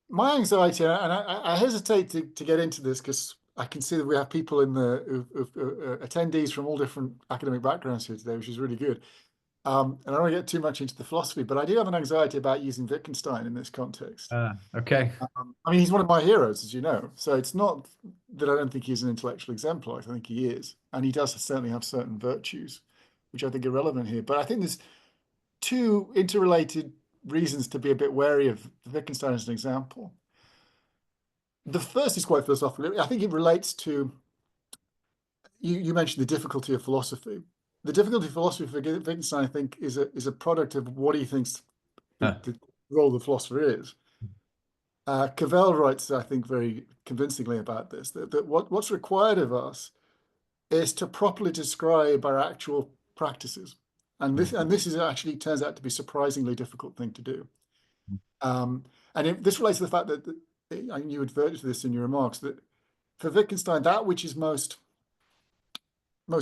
My anxiety, and I hesitate to get into this because I can see that we have people in the attendees from all different academic backgrounds here today, which is really good. And I don't want to get too much into the philosophy, but I do have an anxiety about using Wittgenstein in this context. Okay. I mean, he's one of my heroes, as you know. So it's not that I don't think he's an intellectual exemplar. I think he is. And he does certainly have certain virtues, which I think are relevant here. But I think there's two interrelated reasons to be a bit wary of Wittgenstein as an example. The first is quite philosophical. I think it relates to, you mentioned the difficulty of philosophy. The difficulty of philosophy for Wittgenstein, I think, is a product of what he thinks the role of the philosopher is. Cavell writes, I think, very convincingly about this, that what's required of us is to properly describe our actual practices. And this is actually turns out to be a surprisingly difficult thing to do. This relates to the fact that, and you adverted to this in your remarks, that for Wittgenstein, that which is most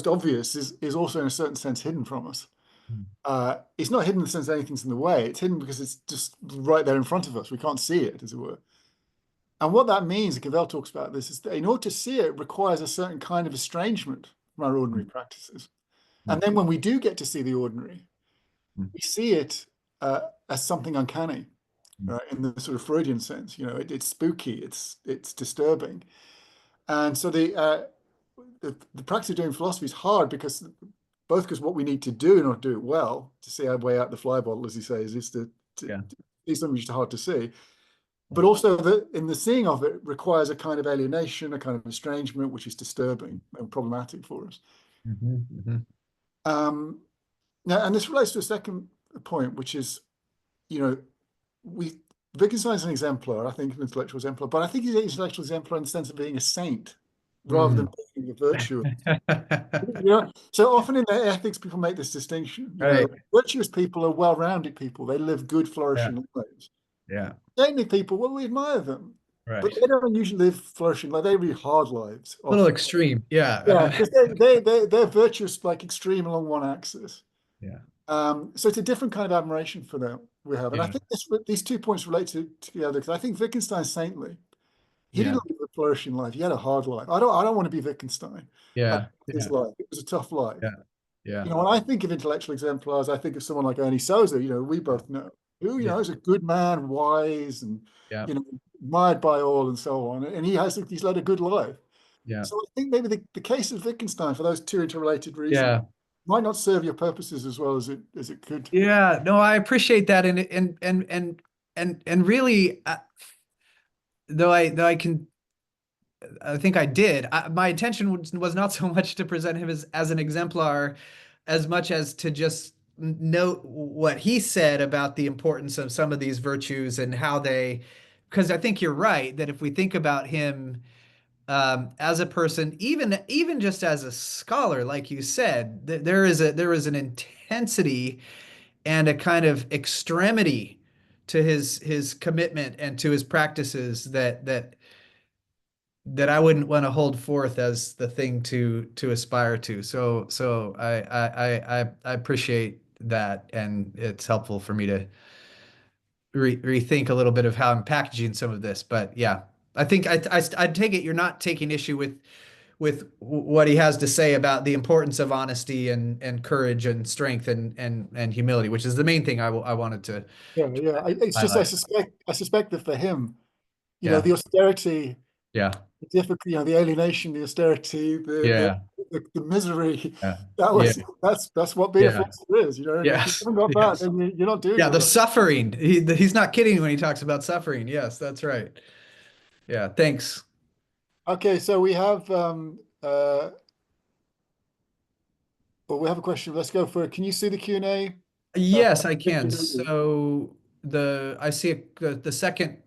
obvious is also in a certain sense hidden from us. It's not hidden in the sense that anything's in the way. It's hidden because it's just right there in front of us. We can't see it, as it were. And what that means, and Cavell talks about this, is that in order to see it requires a certain kind of estrangement from our ordinary practices. And then when we do get to see the ordinary, we see it as something uncanny, right? In the sort of Freudian sense, it's spooky, it's disturbing. And so the practice of doing philosophy is hard because what we need to do in order to do it well, to see our way out the fly bottle, as he says, is to see something which is hard to see. But also in the seeing of it requires a kind of alienation, a kind of estrangement, which is disturbing and problematic for us. Now, and this relates to a second point, which is, Wittgenstein's an exemplar, I think, an intellectual exemplar, but I think he's an intellectual exemplar in the sense of being a saint rather than being a virtuous. So often in their ethics, people make this distinction. Virtuous people are well-rounded people. They live good, flourishing lives. Saintly people, well, we admire them, but they don't usually live flourishing lives. They live hard lives. A little extreme, because they're virtuous, like extreme along one axis. So it's a different kind of admiration for them we have, and I think these 2 points relate together because I think Wittgenstein's saintly. He didn't live a flourishing life. He had a hard life. I don't want to be Wittgenstein. His life, it was a tough life. When I think of intellectual exemplars, I think of someone like Ernie Souza. We both know who is a good man, wise, and admired by all, and so on. And he's led a good life. So I think maybe the case of Wittgenstein, for those two interrelated reasons, might not serve your purposes as well as it could. No, I appreciate that, and really, though I think I did. My intention was not so much to present him as an exemplar, as much as to just note what he said about the importance of some of these virtues and how because I think you're right that if we think about him as a person, even just as a scholar, like you said, there is an intensity and a kind of extremity to his commitment and to his practices that I wouldn't want to hold forth as the thing to aspire to. So I appreciate that, and it's helpful for me to rethink a little bit of how I'm packaging some of this. But I think I take it you're not taking issue with what he has to say about the importance of honesty and courage and strength and humility, which is the main thing I wanted to. It's just I suspect that for him, the austerity, the difficulty, the alienation, the austerity, the misery. That's what being a philosopher is. If you haven't got that, then you're not doing it. The suffering. He's not kidding when he talks about suffering. Yes, that's right. Yeah, thanks. Okay, so we have well, we have a question. Let's go for it. Can you see the Q&A? Yes, I can. So I see the second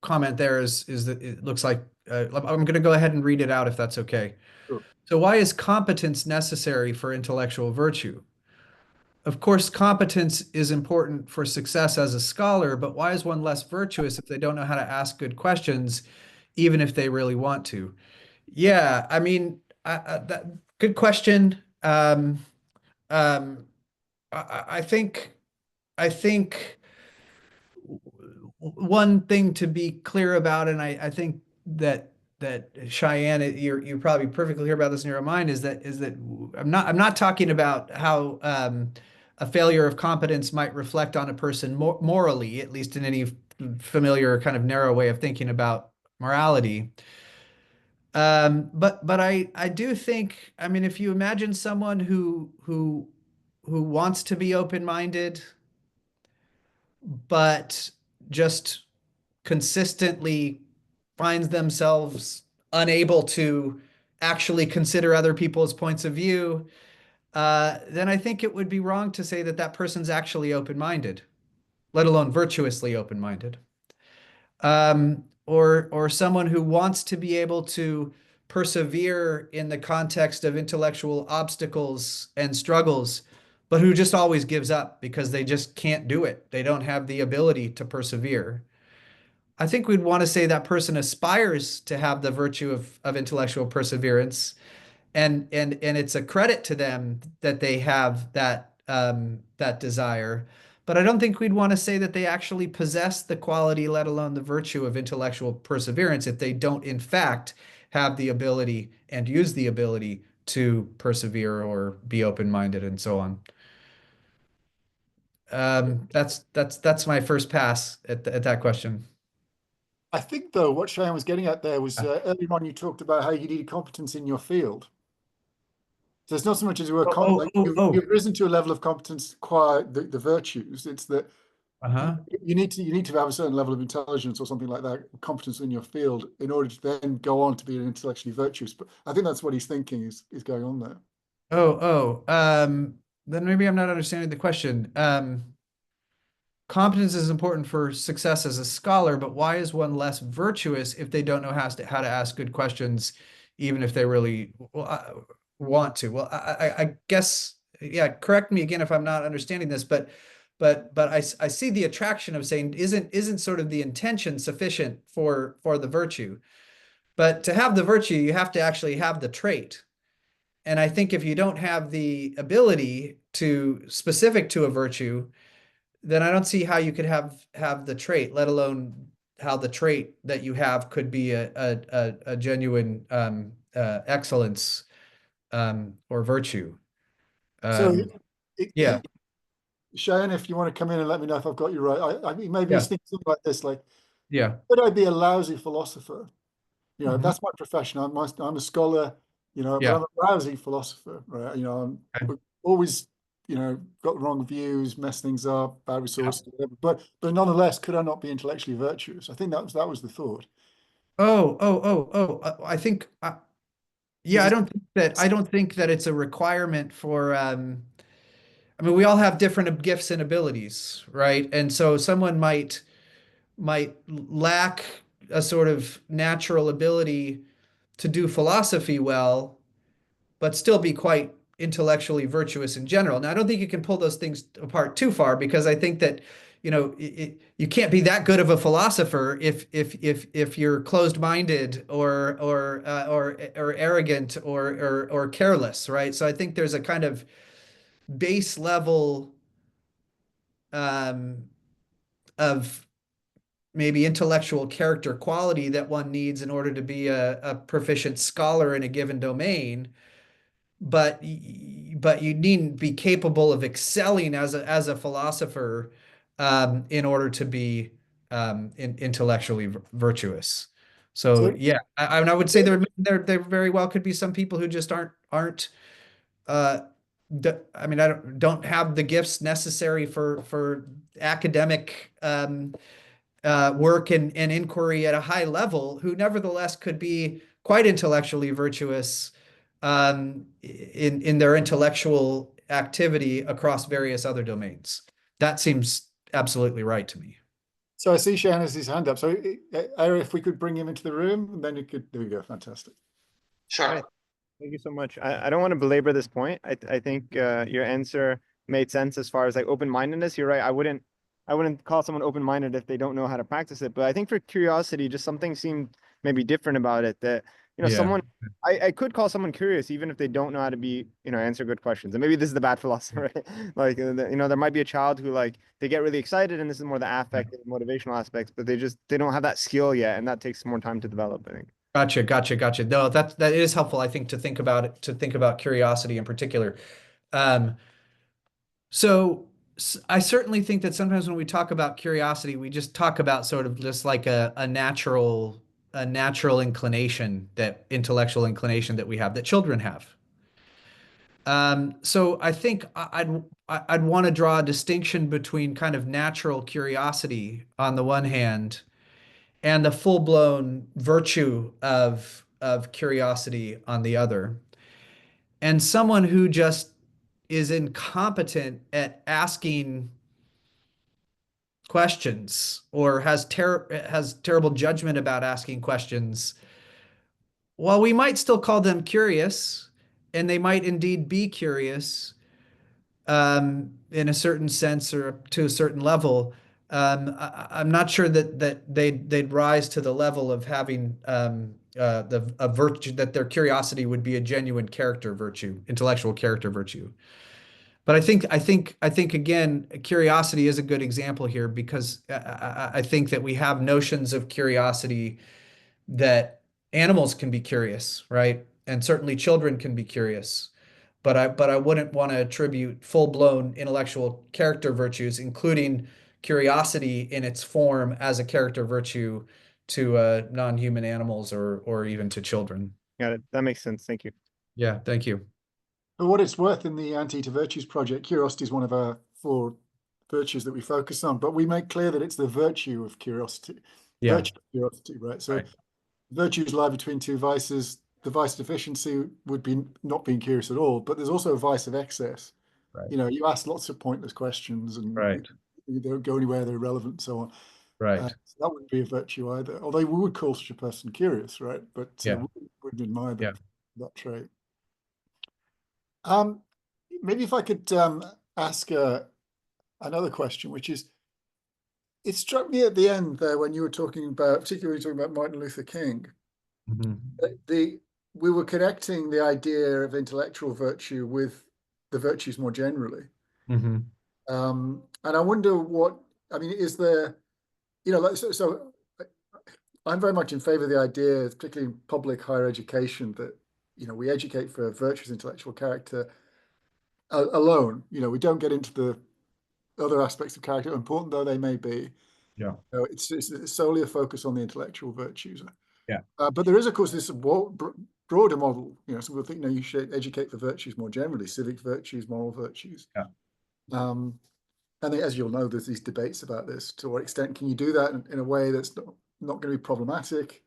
comment there is that it looks like I'm going to go ahead and read it out if that's okay. Sure. So why is competence necessary for intellectual virtue? Of course, competence is important for success as a scholar, but why is one less virtuous if they don't know how to ask good questions, even if they really want to? Yeah, I mean, good question. Um, I think I think one thing to be clear about, and I think that Cheyenne, you're probably perfectly clear about this in your own mind, is that I'm not talking about how a failure of competence might reflect on a person morally, at least in any familiar kind of narrow way of thinking about morality. But I do think, I mean, if you imagine someone who wants to be open-minded, but just consistently finds themselves unable to actually consider other people's points of view, then I think it would be wrong to say that that person's actually open-minded, let alone virtuously open-minded. Or someone who wants to be able to persevere in the context of intellectual obstacles and struggles, but who just always gives up because they just can't do it. They don't have the ability to persevere. I think we'd want to say that person aspires to have the virtue of intellectual perseverance, and it's a credit to them that they have that desire. But I don't think we'd want to say that they actually possess the quality, let alone the virtue of intellectual perseverance, if they don't, in fact, have the ability and use the ability to persevere or be open-minded and so on. That's my first pass at that question. I think, though, what Cheyenne was getting at there was earlier on you talked about how you needed competence in your field. So it's not so much as you were Oh, oh, oh, you've oh. risen to a level of competence to acquire the virtues. It's that Uh-huh. you need to have a certain level of intelligence or something like that, competence in your field, in order to then go on to be an intellectually virtuous. But I think that's what he's thinking is going on there. Oh, oh. Then maybe I'm not understanding the question. Competence is important for success as a scholar, but why is one less virtuous if they don't know how to ask good questions, even if they really want to? Well, I guess, yeah, correct me again if I'm not understanding this, but I see the attraction of saying isn't sort of the intention sufficient for the virtue. But to have the virtue, you have to actually have the trait. And I think if you don't have the ability to specific to a virtue, then I don't see how you could have the trait, let alone how the trait that you have could be a genuine excellence or virtue. So, Um, he, yeah, Cheyenne, if you want to come in and let me know if I've got you right, I mean, maybe he's yeah, thinking something like this, like, yeah. could I be a lousy philosopher? You know, Mhm. that's my profession. I'm a scholar, you know, but Yeah. I'm a lousy philosopher, right? You know, Okay. I'm always, you know, got the wrong views, mess things up, bad Yeah. resources, whatever. But nonetheless, could I not be intellectually virtuous? I think that was the thought. I think, yeah, Because I don't think that it's a requirement for, I mean, we all have different gifts and abilities, right? And so someone might lack a sort of natural ability to do philosophy well, but still be quite intellectually virtuous in general. Now, I don't think you can pull those things apart too far because I think that, you can't be that good of a philosopher if you're closed-minded or arrogant or careless, right? So I think there's a kind of base level um, of maybe intellectual character quality that one needs in order to be a proficient scholar in a given domain, but you needn't be capable of excelling as a philosopher in order to be intellectually virtuous. So so, yeah, I would say there very well could be some people who just aren't uh, I mean, I don't have the gifts necessary for academic work and inquiry at a high level, who nevertheless could be quite intellectually virtuous in their intellectual activity across various other domains. That seems absolutely right to me. So I see Shane has his hand up. So, Ira, if we could bring him into the room, and then you could. There we go. Fantastic. Sure. Right. Thank you so much. I don't want to belabor this point. I think your answer made sense as far as like open-mindedness. You're right. I wouldn't call someone open-minded if they don't know how to practice it. But I think for curiosity, just something seemed maybe different about it that, Yeah. someone, I could call someone curious even if they don't know how to be, answer good questions. And maybe this is the bad philosopher, right? Like, there might be a child who like, they get really excited and this is more the affect and motivational aspects, but they don't have that skill yet. And that takes more time to develop, I think. Gotcha. No, that is helpful, I think, to think about curiosity in particular. So I certainly think that sometimes when we talk about curiosity, we just talk about sort of just like a natural inclination, that intellectual inclination that we have, that children have. So I think I'd want to draw a distinction between kind of natural curiosity on the one hand and the full-blown virtue of curiosity on the other. And someone who just is incompetent at asking questions or has terrible judgment about asking questions, while we might still call them curious, and they might indeed be curious, in a certain sense or to a certain level, I'm not sure that they'd rise to the level of having a virtue, that their curiosity would be a genuine character virtue, intellectual character virtue. But I think again, curiosity is a good example here, because I think that we have notions of curiosity that animals can be curious, right? And certainly children can be curious. But I wouldn't want to attribute full-blown intellectual character virtues, including curiosity in its form as a character virtue, to non-human animals or even to children. Got it. That makes sense. Thank you. Yeah, thank you. For what it's worth, in the Anti to Virtues project, curiosity is one of our 4 virtues that we focus on, but we make clear that it's the virtue of curiosity. Yeah. Virtue of curiosity, right? So Right. virtues lie between 2 vices. The vice deficiency would be not being curious at all, but there's also a vice of excess. Right. You ask lots of pointless questions and Right. you don't go anywhere, they're irrelevant, and so on. Right. So that wouldn't be a virtue either, although we would call such a person curious, right? But Yeah. we wouldn't admire Yeah. that trait. Maybe if I could ask another question, which is, it struck me at the end there when you were talking about, particularly talking about Martin Luther King, Mhm. we were connecting the idea of intellectual virtue with the virtues more generally. Mhm. And I wonder is there, so I'm very much in favor of the idea, particularly in public higher education, that, we educate for virtuous intellectual character alone. We don't get into the other aspects of character, important though they may be. Yeah. It's solely a focus on the intellectual virtues. Yeah. But there is, of course, this broader model. Some people think, you should educate for virtues more generally, civic virtues, moral virtues. Yeah. And as you'll know, there's these debates about this. To what extent can you do that in a way that's not going to be problematic?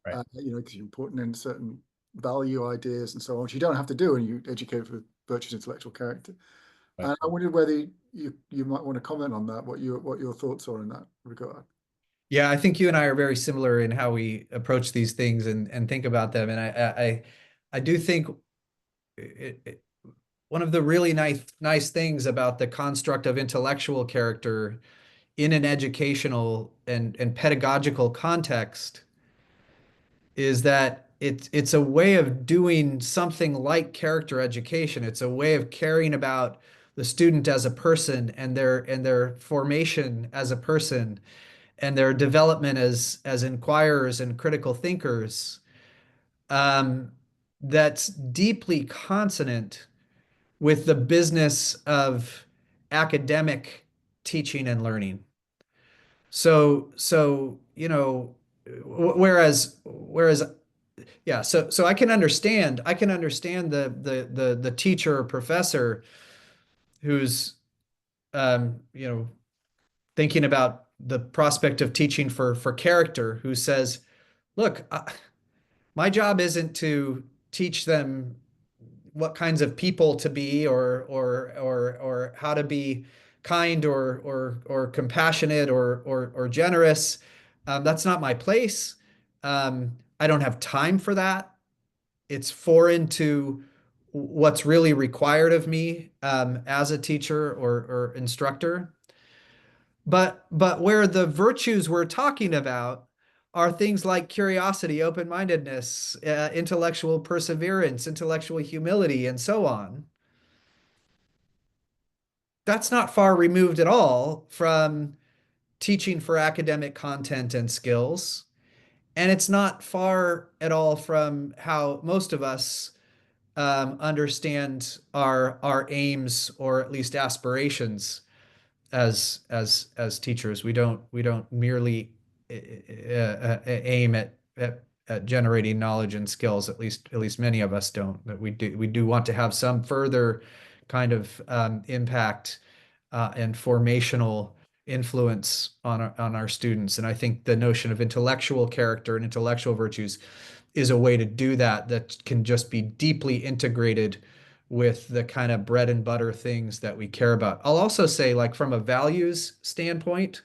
Right. Because you're important in certain value ideas and so on, which you don't have to do when you educate for virtuous intellectual character. Right. And I wondered whether you might want to comment on that, what your thoughts are in that regard. Yeah, I think you and I are very similar in how we approach these things and think about them. And I do think one of the really nice things about the construct of intellectual character in an educational and pedagogical context is that it's a way of doing something like character education. It's a way of caring about the student as a person and their formation as a person and their development as inquirers and critical thinkers, that's deeply consonant with the business of academic teaching and learning. So whereas yeah, so I can understand the teacher or professor who's thinking about the prospect of teaching for character, who says, look, my job isn't to teach them what kinds of people to be, or how to be kind or compassionate or generous. That's not my place. I don't have time for that. It's foreign to what's really required of me as a teacher or instructor. But where the virtues we're talking about are things like curiosity, open-mindedness, intellectual perseverance, intellectual humility, and so on. That's not far removed at all from teaching for academic content and skills. And it's not far at all from how most of us understand our aims, or at least aspirations, as teachers. We don't merely aim at generating knowledge and skills. At least many of us don't. That we do want to have some further kind of impact and formational influence on our students. And I think the notion of intellectual character and intellectual virtues is a way to do that can just be deeply integrated with the kind of bread and butter things that we care about. I'll also say, like, from a values standpoint,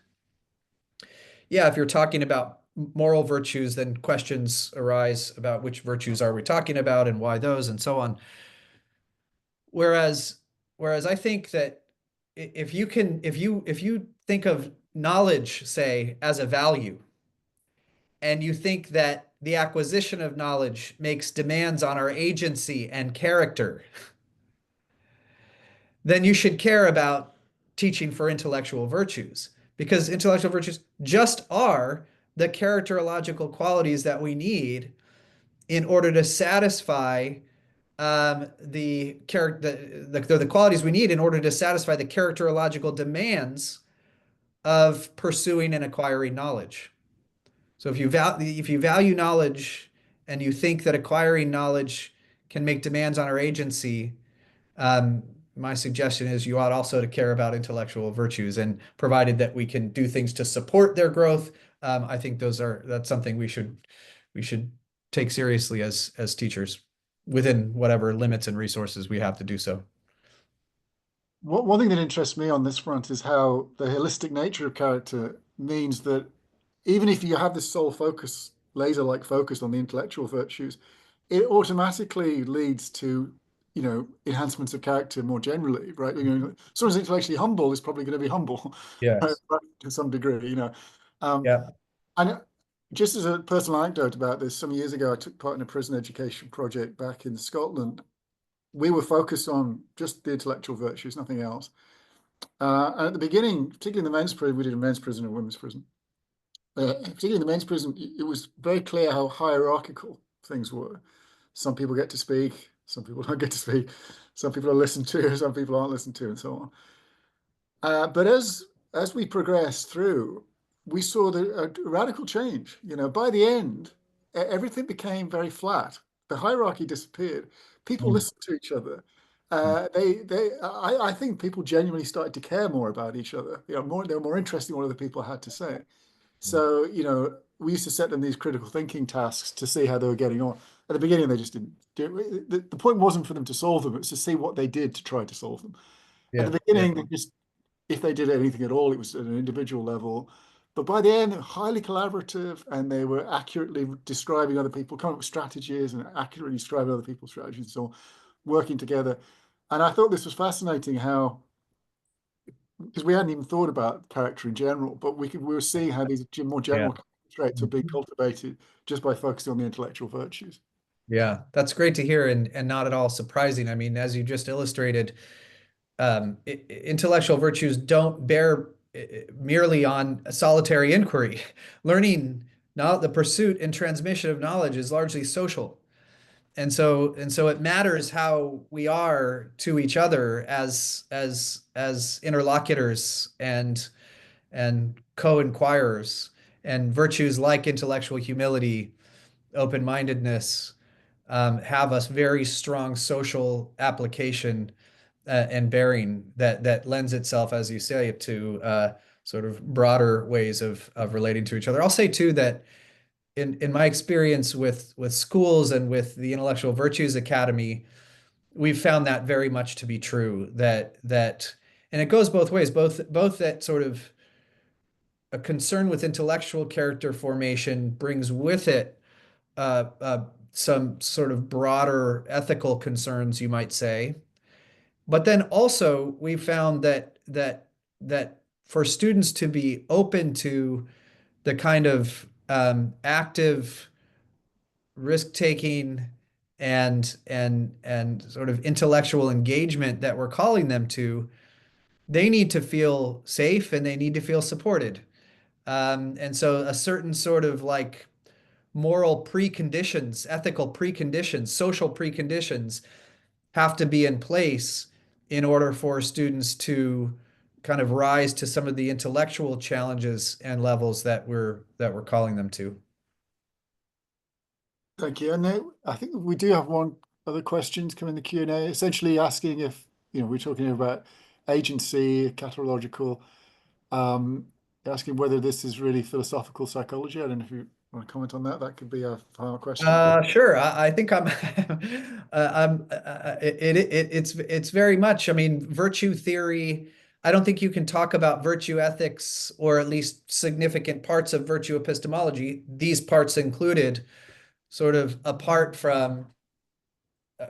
yeah, if you're talking about moral virtues, then questions arise about which virtues are we talking about and why those, and so on. Whereas I think that if you think of knowledge, say, as a value, and you think that the acquisition of knowledge makes demands on our agency and character, then you should care about teaching for intellectual virtues, because intellectual virtues just are the characterological qualities that we need in order to satisfy the qualities we need in order to satisfy the characterological demands of pursuing and acquiring knowledge. So if you value knowledge and you think that acquiring knowledge can make demands on our agency, my suggestion is you ought also to care about intellectual virtues, and provided that we can do things to support their growth, I think that's something we should take seriously as teachers, within whatever limits and resources we have to do so. One thing that interests me on this front is how the holistic nature of character means that even if you have this sole focus, laser-like focus on the intellectual virtues, it automatically leads to, enhancements of character more generally, right? Someone's intellectually humble is probably going to be humble, Yes. right, to some degree, Yeah. And just as a personal anecdote about this, some years ago, I took part in a prison education project back in Scotland. We were focused on just the intellectual virtues, nothing else. And at the beginning, particularly in the men's prison, we did a men's prison and a women's prison. Particularly in the men's prison, it was very clear how hierarchical things were. Some people get to speak, some people don't get to speak, some people are listened to, some people aren't listened to, and so on. But as we progressed through, we saw a radical change. By the end, everything became very flat. The hierarchy disappeared. People listened to each other. I think people genuinely started to care more about each other. They were more interested in what other people had to say. So, we used to set them these critical thinking tasks to see how they were getting on. At the beginning, they just didn't do it. The point wasn't for them to solve them, it was to see what they did to try to solve them. At the beginning, they just, if they did anything at all, it was at an individual level. But by the end, they were highly collaborative, and they were accurately describing other people, coming up with strategies and accurately describing other people's strategies, so working together. And I thought this was fascinating how, because we hadn't even thought about character in general, but we were seeing how these more general traits were being cultivated just by focusing on the intellectual virtues. Yeah, that's great to hear, and not at all surprising. I mean, as you just illustrated, intellectual virtues don't bear merely on a solitary inquiry. Learning, now the pursuit and transmission of knowledge is largely social. And so it matters how we are to each other as interlocutors and co-inquirers, and virtues like intellectual humility, open-mindedness, have a very strong social application and bearing that lends itself, as you say, to sort of broader ways of relating to each other. I'll say too that in my experience with schools and with the Intellectual Virtues Academy, we've found that very much to be true. And it goes both ways, both that sort of a concern with intellectual character formation brings with it some sort of broader ethical concerns, you might say. But then also we found that for students to be open to the kind of active risk-taking and sort of intellectual engagement that we're calling them to, they need to feel safe and they need to feel supported. And so a certain sort of like moral preconditions, ethical preconditions, social preconditions have to be in place in order for students to kind of rise to some of the intellectual challenges and levels that we're calling them to. Thank you. And I think we do have one other question to come in the Q&A, essentially asking if, we're talking about agency, characterological, asking whether this is really philosophical psychology. I don't know if you want to comment on that. That could be our final question. Sure. I think it's very much, I mean, virtue theory. I don't think you can talk about virtue ethics, or at least significant parts of virtue epistemology, these parts included, sort of apart from,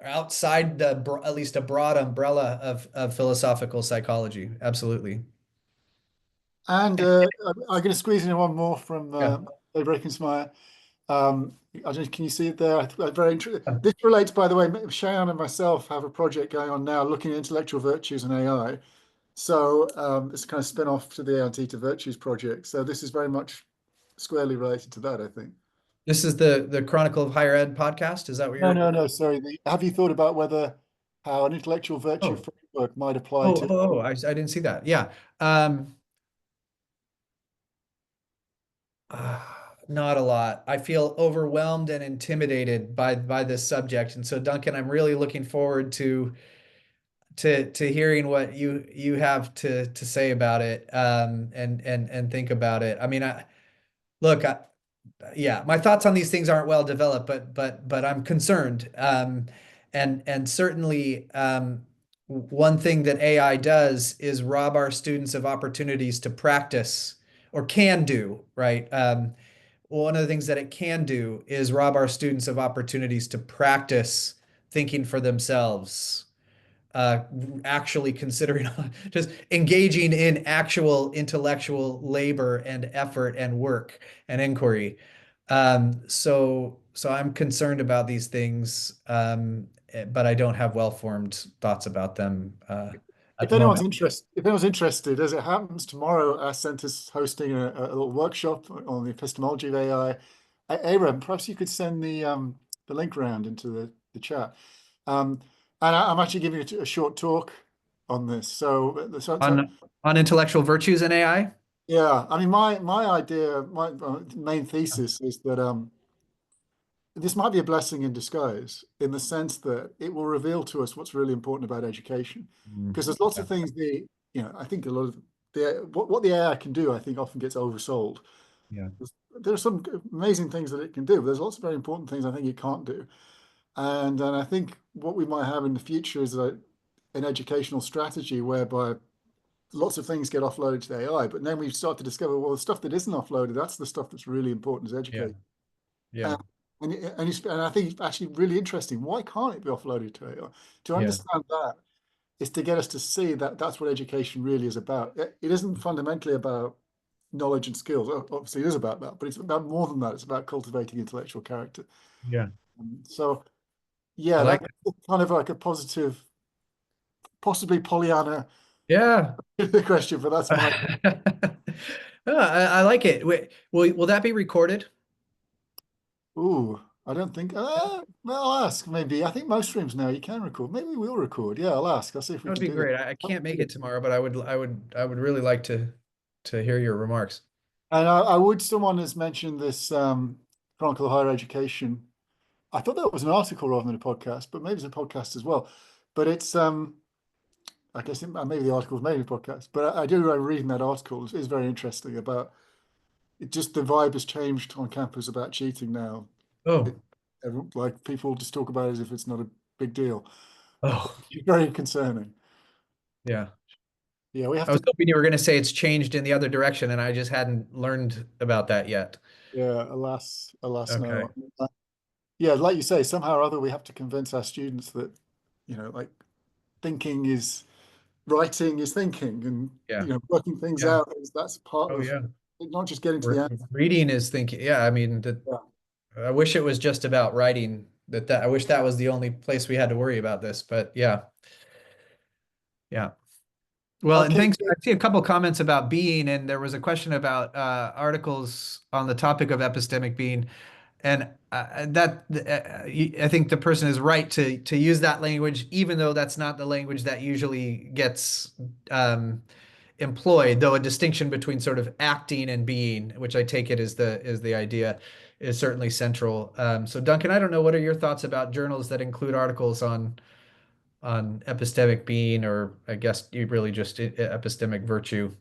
outside at least a broad umbrella of philosophical psychology. Absolutely. And I'm going to squeeze in one more from Yeah. Brakensmeyer. I don't know, can you see it there? Very interesting. This relates, by the way, Cheyenne and myself have a project going on now looking at intellectual virtues and AI. So it's a kind of spin-off to the AIT to Virtues project. So this is very much squarely related to that, I think. This is the Chronicle of Higher Ed podcast. Is that what you're? No. Sorry. Have you thought about how an intellectual virtue framework might apply to? I didn't see that. Yeah. Not a lot. I feel overwhelmed and intimidated by this subject, and so Duncan, I'm really looking forward to hearing what you have to say about it, and think about it. I mean, yeah, my thoughts on these things aren't well developed, but I'm concerned. And certainly, one thing that AI does is rob our students of opportunities to practice, or can do, right? One of the things that it can do is rob our students of opportunities to practice thinking for themselves, actually considering, just engaging in actual intellectual labor and effort and work and inquiry. So I'm concerned about these things, but I don't have well-formed thoughts about them at If the anyone's moment. interested, as it happens, tomorrow our centre's hosting a little workshop on the epistemology of AI. Aram, perhaps you could send the link around into the chat. And I'm actually giving a short talk on this. So On intellectual virtues in AI? yeah, I mean, my idea, my main thesis is that this might be a blessing in disguise, in the sense that it will reveal to us what's really important about education. Because there's lots of things I think a lot of what the AI can do, I think often gets oversold. Yeah. There are some amazing things that it can do, but there's lots of very important things I think it can't do. And I think what we might have in the future is an educational strategy whereby lots of things get offloaded to the AI, but then we start to discover, well, the stuff that isn't offloaded, that's the stuff that's really important as education. Yeah. And I think it's actually really interesting. Why can't it be offloaded to AI? To understand that is to get us to see that that's what education really is about. It isn't fundamentally about knowledge and skills. Obviously, it is about that, but it's about more than that. It's about cultivating intellectual character. Yeah. So, yeah, like that's kind of like a positive, possibly Pollyanna Yeah. question, but that's my. I like it. Wait, will that be recorded? Ooh, I don't think. Well, I'll ask. Maybe I think most streams now you can record. Maybe we'll record. Yeah, I'll ask. I'll see if we That would can be do great. that. I can't make it tomorrow, but I would really like to hear your remarks. And I would. Someone has mentioned this Chronicle of Higher Education. I thought that was an article rather than a podcast, but maybe it's a podcast as well. But it's I guess maybe the article was made in podcast, but I do remember reading that article. It's very interesting about it. Just the vibe has changed on campus about cheating now. Oh, Like people just talk about it as if it's not a big deal. oh, It's very concerning. yeah. Yeah, we have I was to. hoping you were going to say it's changed in the other direction, and I just hadn't learned about that yet. Yeah, alas, Okay. no. Yeah, like you say, somehow or other we have to convince our students that, like writing is thinking, and Yeah. working things Yeah. out that's part Oh, of yeah. not just getting to the answer. Reading is thinking. Yeah. I mean, Yeah. I wish it was just about writing. I wish that was the only place we had to worry about this. But yeah. Yeah. Well, and Okay. thanks. I see a couple comments about being, and there was a question about articles on the topic of epistemic being. And I think the person is right to use that language, even though that's not the language that usually gets employed. Though a distinction between sort of acting and being, which I take it is the idea, is certainly central. So Duncan, I don't know, what are your thoughts about journals that include articles on epistemic being, or I guess you really just epistemic virtue?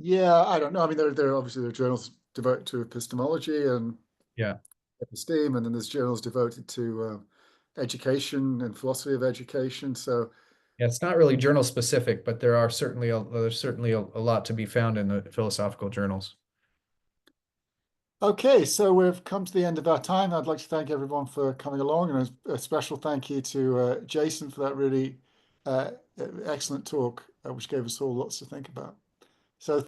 Yeah, I don't know. I mean, there obviously there are journals devoted to epistemology and Yeah. episteme, and then there's journals devoted to education and philosophy of education. So Yeah, it's not really journal specific, but there's certainly a lot to be found in the philosophical journals. okay, so we've come to the end of our time. I'd like to thank everyone for coming along, and a special thank you to Jason for that really excellent talk, which gave us all lots to think about. So